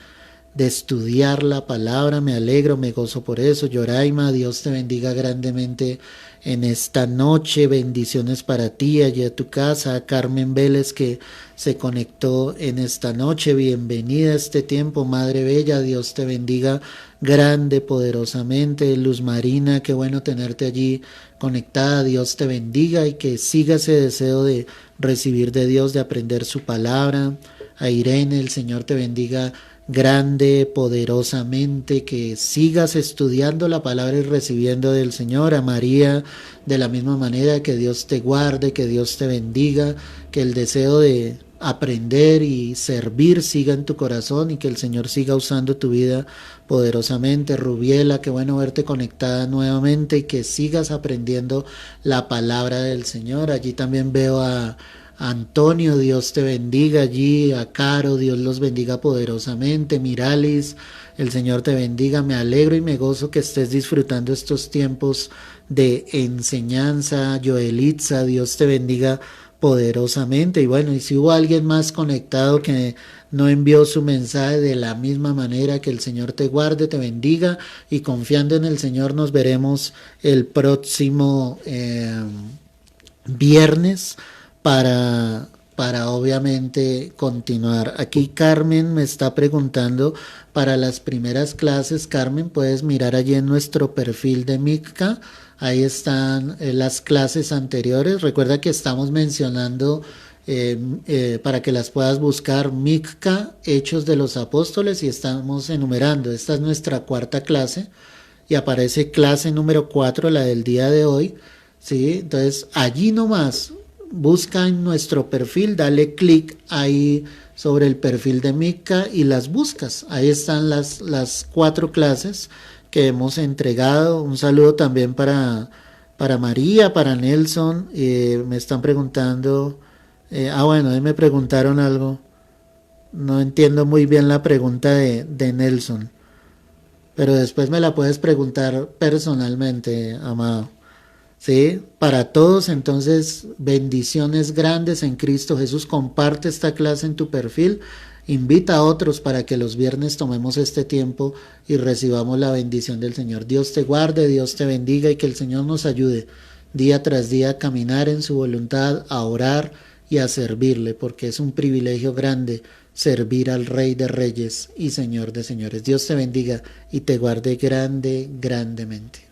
Speaker 1: estudiar la palabra. Me alegro, me gozo por eso. Yoraima, Dios te bendiga grandemente en esta noche. Bendiciones para ti, allí a tu casa. Carmen Vélez, que se conectó en esta noche. Bienvenida a este tiempo, Madre Bella. Dios te bendiga grande, poderosamente. Luz Marina, qué bueno tenerte allí conectada. Dios te bendiga y que siga ese deseo de recibir de Dios, de aprender su palabra. A Irene, el Señor te bendiga grande, poderosamente, que sigas estudiando la palabra y recibiendo del Señor. A María, de la misma manera, que Dios te guarde, que Dios te bendiga, que el deseo de aprender y servir siga en tu corazón y que el Señor siga usando tu vida poderosamente. Rubiela, qué bueno verte conectada nuevamente y que sigas aprendiendo la palabra del Señor. Allí también veo a Antonio, Dios te bendiga allí, a Caro, Dios los bendiga poderosamente. Miralis, el Señor te bendiga. Me alegro y me gozo que estés disfrutando estos tiempos de enseñanza. Joelitza, Dios te bendiga poderosamente. Y bueno, y si hubo alguien más conectado que no envió su mensaje de la misma manera, que el Señor te guarde, te bendiga, y confiando en el Señor nos veremos el próximo viernes para obviamente continuar. Aquí Carmen me está preguntando para las primeras clases. Carmen, puedes mirar allí en nuestro perfil de Micca. Ahí están las clases anteriores. Recuerda que estamos mencionando para que las puedas buscar, Micca, Hechos de los Apóstoles, y estamos enumerando. Esta es nuestra cuarta clase y aparece clase número 4, la del día de hoy. ¿Sí? Entonces allí nomás busca en nuestro perfil, dale clic ahí sobre el perfil de Micca y las buscas. Ahí están las 4 clases que hemos entregado. Un saludo también para María, para Nelson. Me están preguntando, bueno, ahí me preguntaron algo. No entiendo muy bien la pregunta de Nelson, pero después me la puedes preguntar personalmente, amado. Sí, para todos, entonces, bendiciones grandes en Cristo Jesús. Comparte esta clase en tu perfil, invita a otros para que los viernes tomemos este tiempo y recibamos la bendición del Señor. Dios te guarde, Dios te bendiga y que el Señor nos ayude día tras día a caminar en su voluntad, a orar y a servirle, porque es un privilegio grande servir al Rey de Reyes y Señor de Señores. Dios te bendiga y te guarde grandemente.